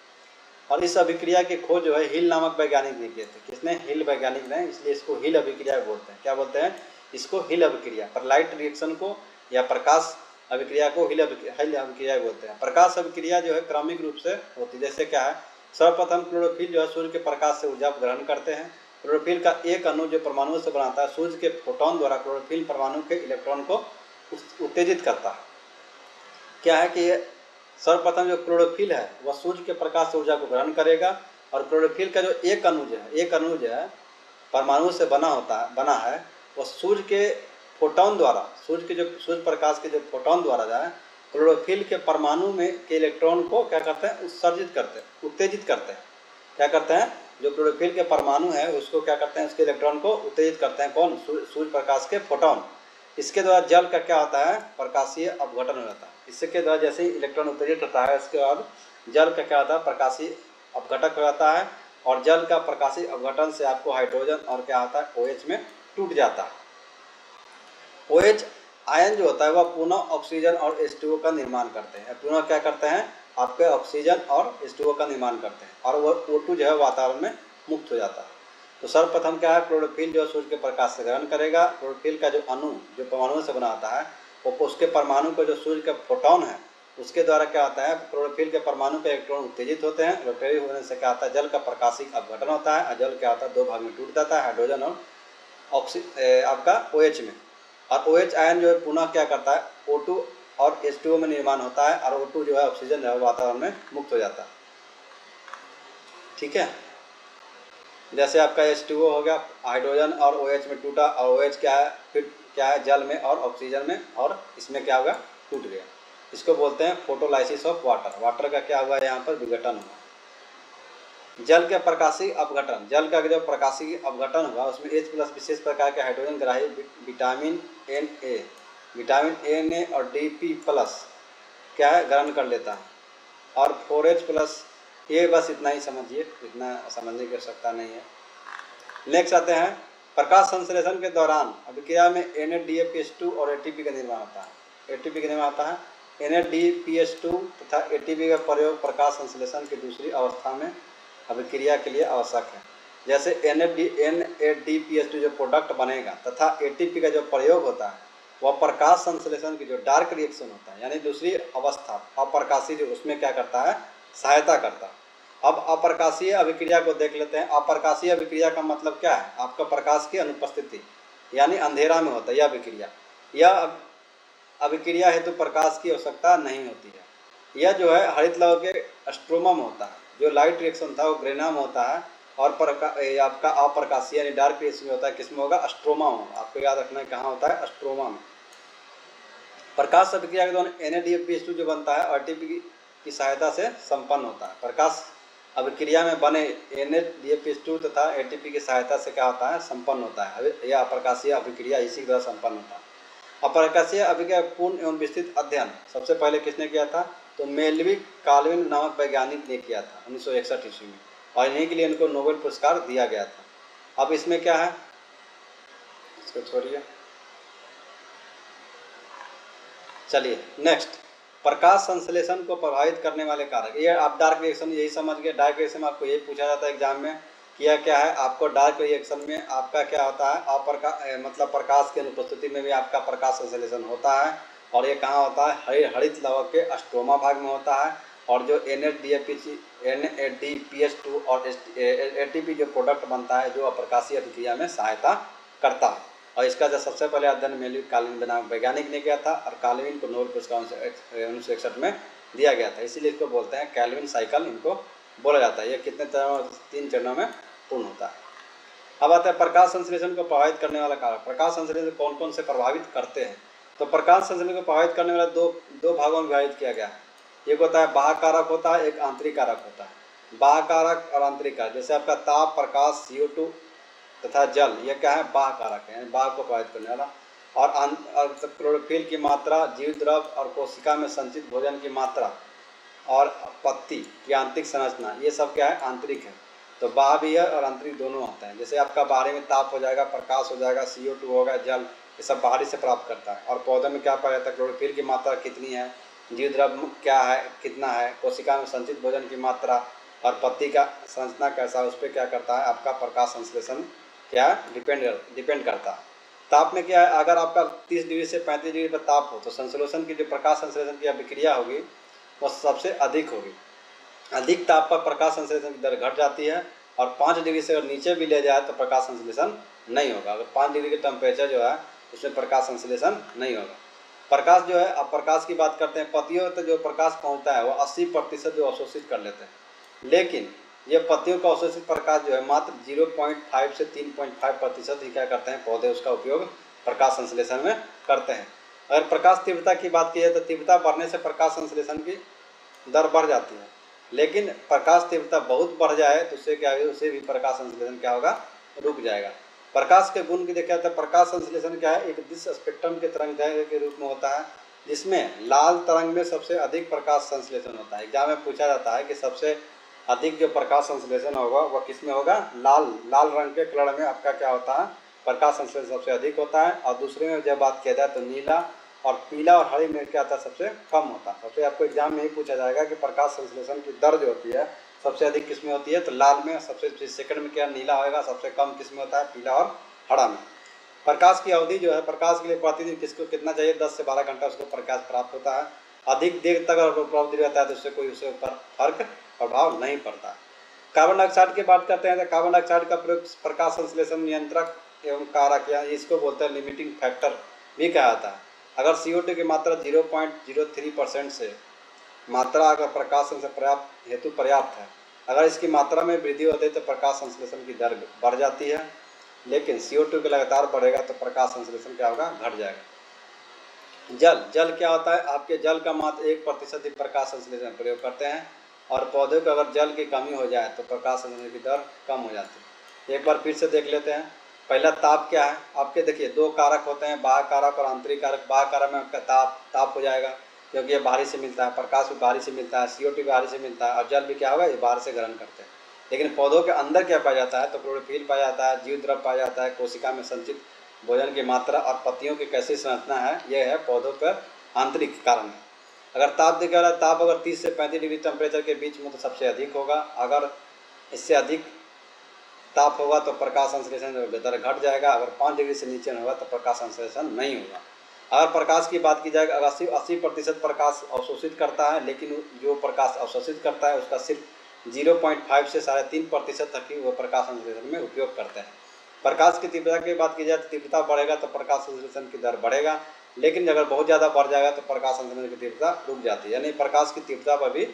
और इस अभिक्रिया की खोज जो है हिल नामक वैज्ञानिक ने किए थे। किसने? हिल वैज्ञानिक ने, इसलिए इसको हिल अभिक्रिया बोलते हैं। क्या बोलते हैं इसको? हिल अभिक्रिया। पर लाइट रिएक्शन को या प्रकाश अभिक्रिया को हिल अभिक्रिया बोलते हैं। प्रकाश अभिक्रिया जो है क्रमिक रूप से होती है। जैसे क्या है, सर्वप्रथम क्लोरोफिल जो है सूर्य के प्रकाश से ऊर्जा ग्रहण करते हैं। क्लोरोफिल का एक अणु जो परमाणु से बनाता है, सूर्य के फोटोन द्वारा क्लोरोफिल परमाणु के इलेक्ट्रॉन को उत्तेजित करता है। क्या है कि सर्वप्रथम जो क्लोरोफिल है वह सूर्य के प्रकाश से ऊर्जा को ग्रहण करेगा और क्लोरोफिल का जो एक अणु जो है परमाणु से बना है वह सूर्य के फोटोन द्वारा, सूर्य प्रकाश के जो फोटोन द्वारा जो है क्लोरोफिल के परमाणु में के इलेक्ट्रॉन को क्या करते हैं? उत्सर्जित करते हैं, उत्तेजित करते हैं। क्या करते हैं? जो क्लोरोफिल के परमाणु है उसको क्या करते हैं? उसके इलेक्ट्रॉन को उत्तेजित करते हैं। कौन? सूर्य प्रकाश के फोटोन। इसके द्वारा जल का क्या होता है? प्रकाशीय अपघटन हो जाता है। इसके द्वारा जैसे ही इलेक्ट्रॉन उत्तेजित होता है उसके बाद जल का क्या होता है? प्रकाशीय अपघटक हो जाता है। और जल का प्रकाशीय अपघटन से आपको हाइड्रोजन और क्या होता है? OH में टूट जाता है। OH आयन जो होता है वह पुनः ऑक्सीजन और H2O का निर्माण करते हैं। पुनः क्या करते हैं? आपके ऑक्सीजन और H2O का निर्माण करते हैं और वह O2 जो है वातावरण में मुक्त हो जाता है। तो सर्वप्रथम क्या है? क्लोरोफिल जो सूर्य के प्रकाश से ग्रहण करेगा। क्लोरोफिल का जो अणु जो परमाणु से बना होता है वो उसके परमाणु को जो सूर्य का फोटोन है उसके द्वारा क्या होता है? क्लोरोफिल के परमाणु के इलेक्ट्रॉन उत्तेजित होते हैं। उत्तेजित होने से क्या होता है? जल का प्रकाशिक अपघटन होता है और जल क्या होता है? दो भाग में टूट जाता है, हाइड्रोजन और आपका OH में। और OH आयन जो है पुनः क्या करता है? O2 और H2O में निर्माण होता है और O2 जो है ऑक्सीजन जो है वातावरण में मुक्त हो जाता है। ठीक है, जैसे आपका H2O हो गया, हाइड्रोजन और OH में टूटा और OH क्या है? फिर क्या है? जल में और ऑक्सीजन में, और इसमें क्या होगा? टूट गया। इसको बोलते हैं फोटोलाइसिस ऑफ वाटर। वाटर का क्या हुआ? यहाँ पर विघटन हुआ। जल के प्रकाशीय अपघटन, जल का जो प्रकाशीय अपघटन हुआ उसमें H+ विशेष प्रकार के हाइड्रोजन ग्राही विटामिन Na और Dp+ क्या है? ग्रहण कर लेता है। और 4H+, ये बस इतना ही समझिए, इतना समझने की आवश्यकता नहीं है। नेक्स्ट आते हैं, प्रकाश संश्लेषण के दौरान अभिक्रिया में NADPH2 और ATP का निर्माण होता है। ATP का निर्माण होता है। NADPH2 तथा ATP का प्रयोग प्रकाश संश्लेषण की दूसरी अवस्था में अभिक्रिया के लिए आवश्यक है। जैसे NADPH2 जो प्रोडक्ट बनेगा तथा ATP का जो प्रयोग होता है वह प्रकाश संश्लेषण की जो डार्क रिएक्शन होता है यानी दूसरी अवस्था अप्रकाशीय जो, उसमें क्या करता है? सहायता करता है। अब अप्रकाशीय अभिक्रिया को देख लेते हैं। अप्रकाशीय अभिक्रिया का मतलब क्या है? आपका प्रकाश की अनुपस्थिति यानी अंधेरा में होता है यह अभिक्रिया। यह अभिक्रिया हेतु प्रकाश की आवश्यकता नहीं होती है। यह जो है हरित लवक के स्ट्रोमा में होता है। जो लाइट रिएक्शन था वो ग्रेना में होता है और आपका अप्रकाशीय यानी डार्क रिएक्शन में होता है किसमें होगा? स्ट्रोमा में। आपको याद रखना है कहाँ होता है? स्ट्रोमा में। प्रकाश अभिक्रिया के दौरान NADPH2 जो बनता है ATP की सहायता से संपन्न होता है। प्रकाश अभिक्रिया में बने NADPH2 तथा ATP की सहायता से क्या होता है? संपन्न होता है। यह अप्रकाशीय अभिक्रिया इसी के द्वारा संपन्न होता है। अप्रकाशीय अभिक्रिया पूर्ण एवं विस्तृत अध्ययन सबसे पहले किसने किया था? तो मेल्विन काल्विन नामक वैज्ञानिक ने किया था 1961 ईस्वी में, और इन्हीं के लिए इनको नोबेल पुरस्कार दिया गया था। अब इसमें क्या है? इसको छोड़िए, चलिए नेक्स्ट, प्रकाश संश्लेषण को प्रभावित करने वाले कारक। ये आप डार्क रिएक्शन यही समझ गए। डार्क रिएक्शन में आपको यही पूछा जाता है एग्जाम में कि यह क्या है? आपको डार्क रिएक्शन में आपका क्या होता है? मतलब प्रकाश की अनुपस्थिति में भी आपका प्रकाश संश्लेषण होता है। और ये कहाँ होता है? हरित लवक के स्ट्रोमा भाग में होता है। और जो NADPH2 और ATP जो प्रोडक्ट बनता है जो अप्रकाशीय अभिक्रिया में सहायता करता है। और इसका जो सबसे पहले अध्ययन मेल्विन काल्विन नामक वैज्ञानिक ने किया था और काल्विन को नोबेल पुरस्कार 1961 में दिया गया था। इसीलिए इसको बोलते हैं कैल्विन साइकिल, इनको बोला जाता है। ये कितने चरणों? 3 चरणों में पूर्ण होता है। अब आता है प्रकाश संश्लेषण को प्रभावित करने वाला कारक। प्रकाश संश्लेषण कौन कौन से प्रभावित करते हैं? तो प्रकाश संश्लेषण को प्रभावित करने वाला दो भागों में विभाजित किया गया है। एक होता है बाह्य कारक होता है, एक आंतरिक कारक होता है। बाह्य कारक और आंतरिक कारक, जैसे आपका ताप, प्रकाश, CO2 तथा जल, यह क्या है? बाह्य कारक है, यानी बाह्य को प्रभावित करने वाला। और क्लोरोफिल की मात्रा, जीव द्रव और कोशिका में संचित भोजन की मात्रा और पत्ती की आंतरिक संरचना, ये सब क्या है, आंतरिक है। तो बाह्य और आंतरिक दोनों आता है। जैसे आपका बाहरी में ताप हो जाएगा, प्रकाश हो जाएगा, CO2 होगा, जल, ये सब बाहरी से प्राप्त करता है। और पौधे में क्या पाया जाता है, क्लोरोफिल की मात्रा कितनी है, जीव द्रव क्या है, कितना है, कोशिका में संचित भोजन की मात्रा और पत्ती का संरचना कैसा है, उस पर क्या करता है, आपका प्रकाश संश्लेषण क्या डिपेंड करता है। ताप में क्या है, अगर आपका 30 डिग्री से 35 डिग्री पर ताप हो तो संश्लेषण की जो प्रकाश संश्लेषण की अभिक्रिया होगी वह सबसे अधिक होगी। अधिक ताप पर प्रकाश संश्लेषण की दर घट जाती है और 5 डिग्री से अगर नीचे भी ले जाए तो प्रकाश संश्लेषण नहीं होगा। अगर 5 डिग्री के टेम्परेचर जो है उसमें प्रकाश संश्लेषण नहीं होगा। प्रकाश जो है, अब प्रकाश की बात करते हैं, पत्तियों तक जो प्रकाश पहुंचता है वो 80% जो अवशोषित कर लेते हैं, लेकिन ये पत्तियों का अवशोषित प्रकाश जो है मात्र 0.5 से 3.5% ही क्या करते हैं, पौधे उसका उपयोग प्रकाश संश्लेषण में करते हैं। अगर प्रकाश तीव्रता की बात की जाए तो तीव्रता बढ़ने से प्रकाश संश्लेषण की दर बढ़ जाती है, लेकिन प्रकाश तीव्रता बहुत बढ़ जाए तो उससे क्या है, उससे भी प्रकाश संश्लेषण क्या होगा, रुक जाएगा। प्रकाश के गुण की देखा जाए तो प्रकाश संश्लेषण क्या है, एक दिश स्पेक्ट्रम के तरंग के रूप में होता है, जिसमें लाल तरंग में सबसे अधिक प्रकाश संश्लेषण होता है। एग्जाम में पूछा जाता है कि सबसे अधिक जो प्रकाश संश्लेषण होगा वह किस में होगा, लाल रंग के कलर में आपका क्या होता है, प्रकाश संश्लेषण सबसे अधिक होता है। और दूसरे में जब बात किया जाए तो नीला और पीला और हरी में क्या आता है, सबसे कम होता है। सबसे आपको एग्जाम में ही पूछा जाएगा कि प्रकाश संश्लेषण की दर जो होती है सबसे अधिक किस में होती है, तो लाल में, सबसे सेकंड में क्या नीला होगा, सबसे कम किस में होता है, पीला और हरा में। प्रकाश की अवधि जो है, प्रकाश के लिए प्रतिदिन किसको कितना चाहिए, 10 से 12 घंटा उसको प्रकाश प्राप्त होता है। अधिक देर तक अगर उपलब्ध रहता है तो उससे कोई उसके ऊपर फर्क प्रभाव नहीं पड़ता। कार्बन डाइऑक्साइड की बात करते हैं तो कार्बन डाइऑक्साइड का प्रयोग प्रकाश संश्लेषण नियंत्रक एवं कारक, या इसको बोलते हैं लिमिटिंग फैक्टर भी कहा जाता है। अगर CO2 की मात्रा 0.03% से मात्रा अगर प्रकाश संश्लेषण पर्याप्त हेतु पर्याप्त है, अगर इसकी मात्रा में वृद्धि होती है तो प्रकाश संश्लेषण की दर बढ़ जाती है, लेकिन CO2 के लगातार बढ़ेगा तो प्रकाश संश्लेषण क्या होगा, घट जाएगा। जल क्या होता है, आपके जल का मात्र 1% ही प्रकाश संश्लेषण प्रयोग करते हैं, और पौधे को अगर जल की कमी हो जाए तो प्रकाश संश्लेषण की दर कम हो जाती है। एक बार फिर से देख लेते हैं। पहला ताप क्या है, आपके देखिए 2 कारक होते हैं, बाह्य कारक और आंतरिक कारक। बाह्य कारक में आपका ताप हो जाएगा, क्योंकि ये बाहरी से मिलता है, प्रकाश भी बाहरी से मिलता है, CO2 बाहरी से मिलता है, और जल भी क्या होगा, ये बाहर से ग्रहण करते हैं। लेकिन पौधों के अंदर क्या पाया जाता है, तो क्लोरोफिल पाया जाता है, जीव द्रव पाया जाता है, कोशिका में संचित भोजन की मात्रा और पत्तियों की कैसी संरचना है, यह है पौधों पर आंतरिक कारण है। अगर ताप देखा जाए, ताप अगर 30 से 35 डिग्री टेम्परेचर के बीच में तो सबसे अधिक होगा। अगर इससे अधिक ताप होगा तो प्रकाश संश्लेषण दर घट जाएगा। अगर 5 डिग्री से नीचे होगा तो प्रकाश संश्लेषण नहीं होगा। अगर प्रकाश की बात की जाए, अगर 80% प्रकाश अवशोषित करता है, लेकिन जो प्रकाश अवशोषित करता है उसका सिर्फ 0.5 से 3.5% तक ही वो प्रकाश संश्लेषण में उपयोग करते हैं। प्रकाश की तीव्रता की बात की जाए तो तीव्रता बढ़ेगा तो प्रकाश संश्लेषण की दर बढ़ेगा, लेकिन अगर बहुत ज़्यादा बढ़ जाएगा तो प्रकाश संश्लेषण की तीव्रता रुक जाती है। यानी प्रकाश की तीव्रता पर भी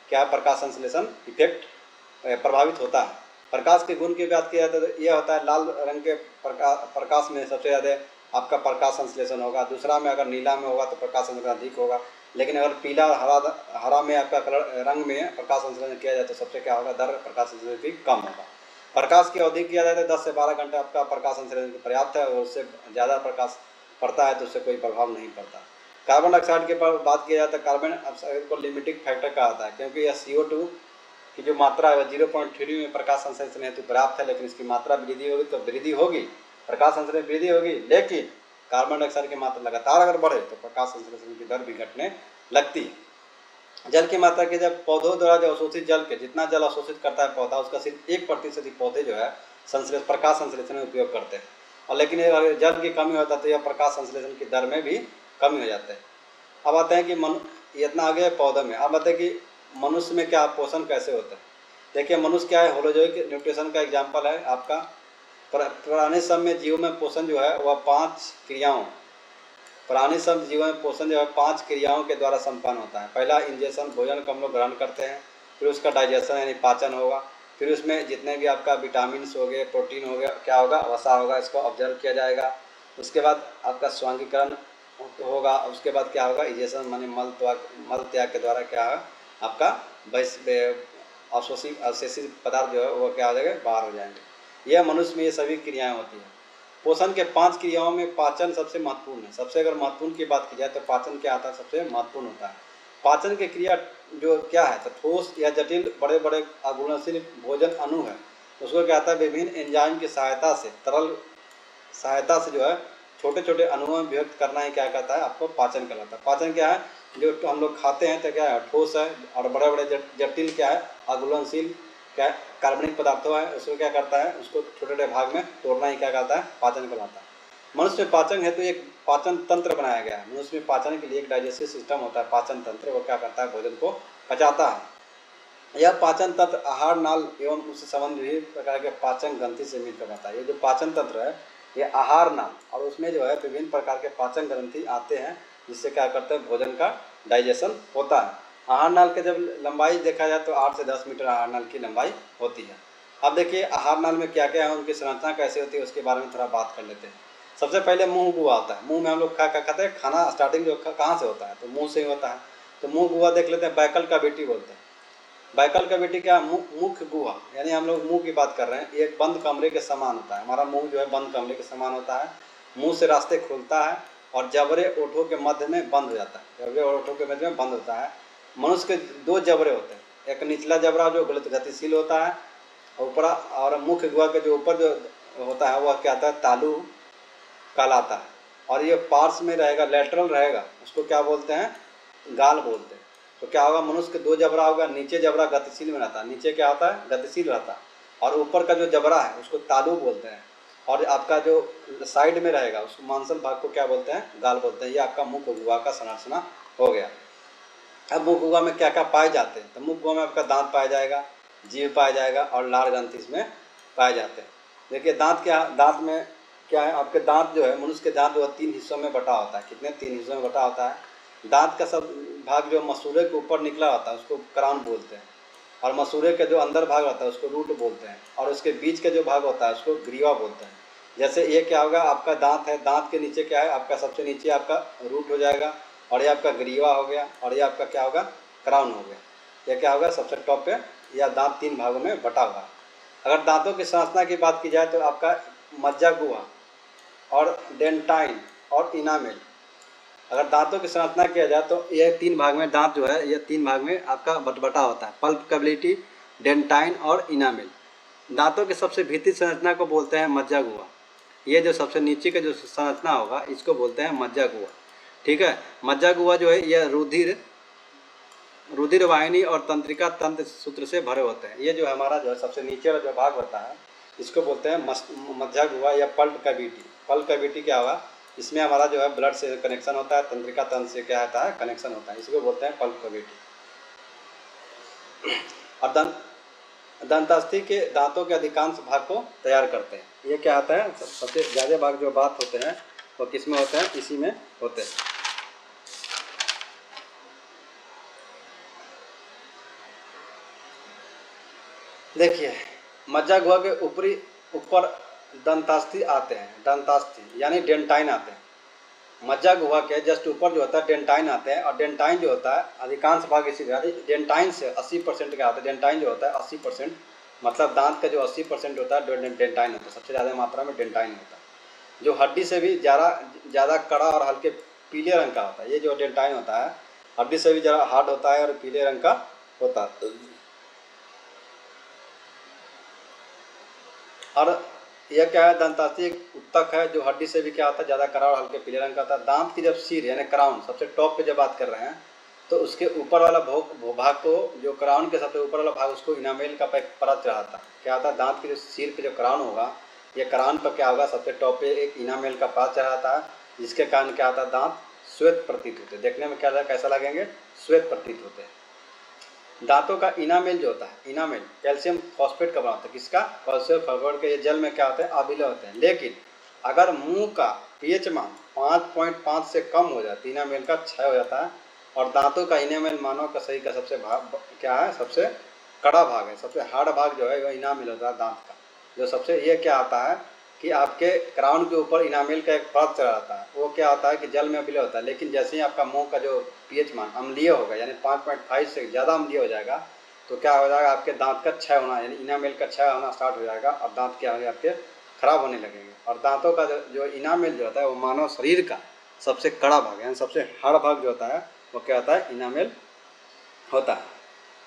क्या प्रकाश संश्लेषण इफेक्ट प्रभावित होता है। प्रकाश के गुण की बात की जाए तो यह होता है, लाल रंग के प्रकाश में सबसे ज़्यादा आपका प्रकाश संश्लेषण होगा। दूसरा में अगर नीला में होगा तो प्रकाश संश्लेषण अधिक होगा, लेकिन अगर पीला और हरा में आपका कलर रंग में प्रकाश संश्लेषण किया जाए तो सबसे क्या होगा, दर प्रकाश संश्लेषण भी कम होगा। प्रकाश की अवधि किया जाए तो 10 से 12 घंटे आपका प्रकाश संश्लेषण पर्याप्त है, और उससे ज़्यादा प्रकाश पड़ता है तो उससे कोई प्रभाव नहीं पड़ता। कार्बन डाइऑक्साइड की बात की जाए तो कार्बन डाइऑक्साइड को लिमिटिंग फैक्टर कहा जाता है, क्योंकि यह CO2 की जो मात्रा है 0.3 में प्रकाश संश्लेषण हेतु पर्याप्त है, लेकिन इसकी मात्रा वृद्धि होगी तो वृद्धि होगी, प्रकाश संश्लेषण वृद्धि होगी, लेकिन कार्बन डाइऑक्साइड की मात्रा लगातार अगर बढ़े तो प्रकाश संश्लेषण की दर भी घटने लगती है। जल की मात्रा की जब पौधों द्वारा जो अवशोषित जल के जितना जल अवशोषित करता है पौधा, उसका सिर्फ 1% ही पौधे जो है प्रकाश संश्लेषण में उपयोग करते हैं, और लेकिन अगर जल की कमी होता है तो यह प्रकाश संश्लेषण की दर में भी कमी हो जाता है। अब आते हैं कि इतना आगे पौधों में, अब आते हैं कि मनुष्य में क्या पोषण कैसे होता है। देखिए मनुष्य क्या है, होलोजोइक न्यूट्रिशन का एग्जाम्पल है आपका। पुराने समय जीवों में पोषण जो है वह 5 क्रियाओं, पुराने समय जीवन में पोषण जो है 5 क्रियाओं के द्वारा संपन्न होता है। पहला इंजेक्शन, भोजन को हम लोग ग्रहण करते हैं, फिर उसका डाइजेशन यानी पाचन होगा, फिर उसमें जितने भी आपका विटामिन्स हो गए, प्रोटीन हो गया, क्या होगा, वसा होगा, इसको ऑब्जर्व किया जाएगा। उसके बाद आपका स्वांगीकरण होगा, उसके बाद क्या होगा, इजेशन माने मल त्याग के द्वारा क्या है आपका अवशोषित पदार्थ जो है वो क्या हो जाएगा, बाहर हो जाएंगे। यह मनुष्य में ये सभी क्रियाएँ होती हैं। पोषण के 5 क्रियाओं में पाचन सबसे महत्वपूर्ण है। सबसे अगर महत्वपूर्ण की बात की जाए तो पाचन क्या आता है, सबसे महत्वपूर्ण होता है। पाचन की क्रिया जो क्या है, तो ठोस या जटिल बड़े बड़े अघुलनशील भोजन अणु है, उसको क्या आता है, विभिन्न एंजाइम की सहायता से, तरल सहायता से जो है छोटे छोटे अणुओं में विभक्त करना ही क्या कहता है, आपको पाचन कहलाता है। पाचन क्या है, जो हम लोग खाते हैं तो क्या है, ठोस है, और बड़े बड़े जटिल क्या है, अघुलनशील क्या है, कार्बनिक पदार्थों है, उसको क्या करता है, उसको छोटे छोटे भाग में तोड़ना ही क्या कहता है, पाचन कहलाता है। मनुष्य में पाचन हेतु एक पाचन तंत्र बनाया गया है। मनुष्य में पाचन के लिए एक डाइजेस्टिव सिस्टम होता है, पाचन तंत्र, वो क्या करता है, भोजन को पचाता है। यह पाचन तंत्र आहार नाल एवं उससे संबंधित विभिन्न प्रकार के पाचन ग्रंथि से मिलकर बनता है। ये जो पाचन तंत्र है, ये आहार नाल, और उसमें जो है विभिन्न प्रकार के पाचन ग्रंथि आते हैं, जिससे क्या करते हैं, भोजन का डाइजेशन होता है। आहार नाल के जब लंबाई देखा जाए तो 8 से 10 मीटर आहार नाल की लंबाई होती है। अब देखिए आहार नाल में क्या क्या है, उनकी संरचना कैसे होती है, उसके बारे में थोड़ा बात कर लेते हैं। सबसे पहले मुंह गुहा आता है। मुंह में हम लोग क्या क्या खाते हैं, खाना स्टार्टिंग जो कहाँ से होता है, तो मुंह से ही होता है। तो मुंह गुहा देख लेते हैं, बैकल कैविटी बोलते हैं। बैकल कैविटी क्या, मुख्य गुहा, यानी हम लोग मुंह की बात कर रहे हैं, एक बंद कमरे के समान होता है। हमारा मुंह जो है बंद कमरे के समान होता है। मुंह से रास्ते खुलता है और जबड़े ओठों के मध्य में बंद हो जाता है। जबड़े और ओठों के मध्य में बंद होता है। मनुष्य के 2 जबड़े होते हैं, एक निचला जबड़ा जो गतिशील होता है ऊपर, और मुख्य गुहा के जो ऊपर जो होता है वह क्या आता है, तालु कहलाता है। और ये पार्श्व में रहेगा, लेटरल रहेगा, उसको क्या बोलते हैं, गाल बोलते हैं। तो क्या होगा, मनुष्य के 2 जबड़ा होगा, नीचे जबड़ा गतिशील में रहता है, नीचे क्या होता है, गतिशील रहता है, और ऊपर का जो जबड़ा है उसको तालु बोलते हैं। और आपका जो साइड में रहेगा उसको मांसल भाग को क्या बोलते हैं, गाल बोलते हैं। ये आपका मुख्य गुहा का संरचना हो गया। अब मुख्य गुहा में क्या क्या पाए जाते हैं, तो मुख्य गुहा में आपका दांत पाया जाएगा, जीभ पाया जाएगा, और लार ग्रंथि इसमें पाए जाते हैं। देखिए दांत क्या, दांत में क्या है, आपके दांत जो है, मनुष्य के दांत जो 3 हिस्सों में बटा होता है। कितने, 3 हिस्सों में बटा होता है। दांत का सब भाग जो मसूड़े के ऊपर निकला होता है उसको क्राउन बोलते हैं, और मसूड़े के जो अंदर भाग होता है उसको रूट बोलते हैं, और उसके बीच के जो भाग होता है उसको ग्रीवा बोलते हैं। जैसे ये क्या होगा, आपका दांत है, दांत के नीचे क्या है, आपका सबसे नीचे आपका रूट हो जाएगा, और ये आपका ग्रीवा हो गया, और ये आपका क्या होगा, क्राउन हो गया। ये क्या होगा, सबसे टॉप पे, या दांत 3 भागों में बटा हुआ है। अगर दांतों की संरचना की बात की जाए तो आपका मज्जा गुहा और डेंटाइन और इनामेल। अगर दांतों की संरचना किया जाए तो यह 3 भाग में, दांत जो है ये 3 भाग में आपका बटा होता है, पल्प कैविटी, डेंटाइन और इनामेल। दांतों की सबसे भीतरी संरचना को बोलते हैं मज्जा गुहा। ये जो सबसे नीचे का जो संरचना होगा इसको बोलते हैं मज्जा गुहा। ठीक है, मज्जा गुहा जो है यह रुधिर वाहिनी और तंत्रिका तंत्र सूत्र से भरे होते हैं। ये जो हमारा जो है सबसे नीचे वाला जो भाग होता है इसको बोलते हैं मज्जा गुहा या पल्प कैविटी। पल्प कैविटी क्या होगा, इसमें हमारा जो है ब्लड से कनेक्शन होता है, तंत्रिका तंत्र से क्या होता है, कनेक्शन होता है, इसको बोलते हैं पल्प कैविटी। और दंतास्थि के दांतों के अधिकांश भाग को तैयार करते हैं। ये क्या आता है, सबसे ज़्यादा भाग जो बात होते हैं वो किस में होते हैं, इसी में होते हैं। देखिए मज्जा गुहा के ऊपर दंतास्थि आते हैं, दंतास्थि यानी डेंटाइन आते हैं। मज्जा गुहा के जस्ट ऊपर जो होता है डेंटाइन आते हैं, और डेंटाइन जो होता है अधिकांश भाग इसी डेंटाइन से 80% का आता है। डेंटाइन जो होता है 80%, मतलब दांत का जो 80% होता है डेंटाइन होता है, सबसे ज़्यादा मात्रा में डेंटाइन होता है, जो हड्डी से भी ज़्यादा कड़ा और हल्के पीले रंग का होता है। ये जो डेंटाइन होता है हड्डी से भी ज़रा हार्ड होता है और पीले रंग का होता है। और यह क्या है, दंतास्थि एक उत्तक है जो हड्डी से भी क्या होता है, ज़्यादा कड़ा और हल्के पीले रंग का होता है। दांत की जब सिर यानी क्राउन सबसे टॉप पे जब बात कर रहे हैं तो उसके ऊपर वाला भाग को, जो क्राउन के सबसे ऊपर वाला भाग, उसको इनामेल का परत चढ़ाता है। क्या होता है, दांत के जो सिर पे जो क्राउन होगा, ये क्राउन पर क्या होगा, सबसे टॉप पे एक इनामेल का परत चढ़ाता है, जिसके कारण क्या होता है, दांत श्वेत प्रतीत होते हैं। देखने में क्या कैसा लगेंगे, श्वेत प्रतीत होते हैं। दांतों का इनामेल जो होता है, इनामेल कैल्शियम फॉस्फेट का बना होता है। किसका, कैल्शियम फॉस्फेट के। ये जल में क्या होते हैं, आबिले होते हैं। लेकिन अगर मुंह का पीएच मान 5.5 से कम हो जाए तो इनामेल का क्षय हो जाता है। और दांतों का इनामेल मानव का शरीर का सबसे भाग क्या है, सबसे कड़ा भाग है, सबसे हार्ड भाग जो है वो इनामेल होता है दांत का। जो सबसे ये क्या आता है कि आपके क्राउन के ऊपर इनामेल का एक परत चढ़ा रहता है, वो क्या होता है कि जल में अम्लीय होता है। लेकिन जैसे ही आपका मुंह का जो पीएच मान अम्लीय होगा, यानी 5.5 से ज़्यादा अम्लीय हो जाएगा, तो क्या हो जाएगा, आपके दांत का क्षय होना, यानी इनामेल का क्षय होना स्टार्ट हो जाएगा, और दांत क्या होंगे, आपके खराब होने लगेंगे। और दांतों का जो इनामेल जो होता है वो मानव शरीर का सबसे कड़ा भाग है, सबसे हार्ड भाग जो होता है वो क्या होता है, इनामेल होता है।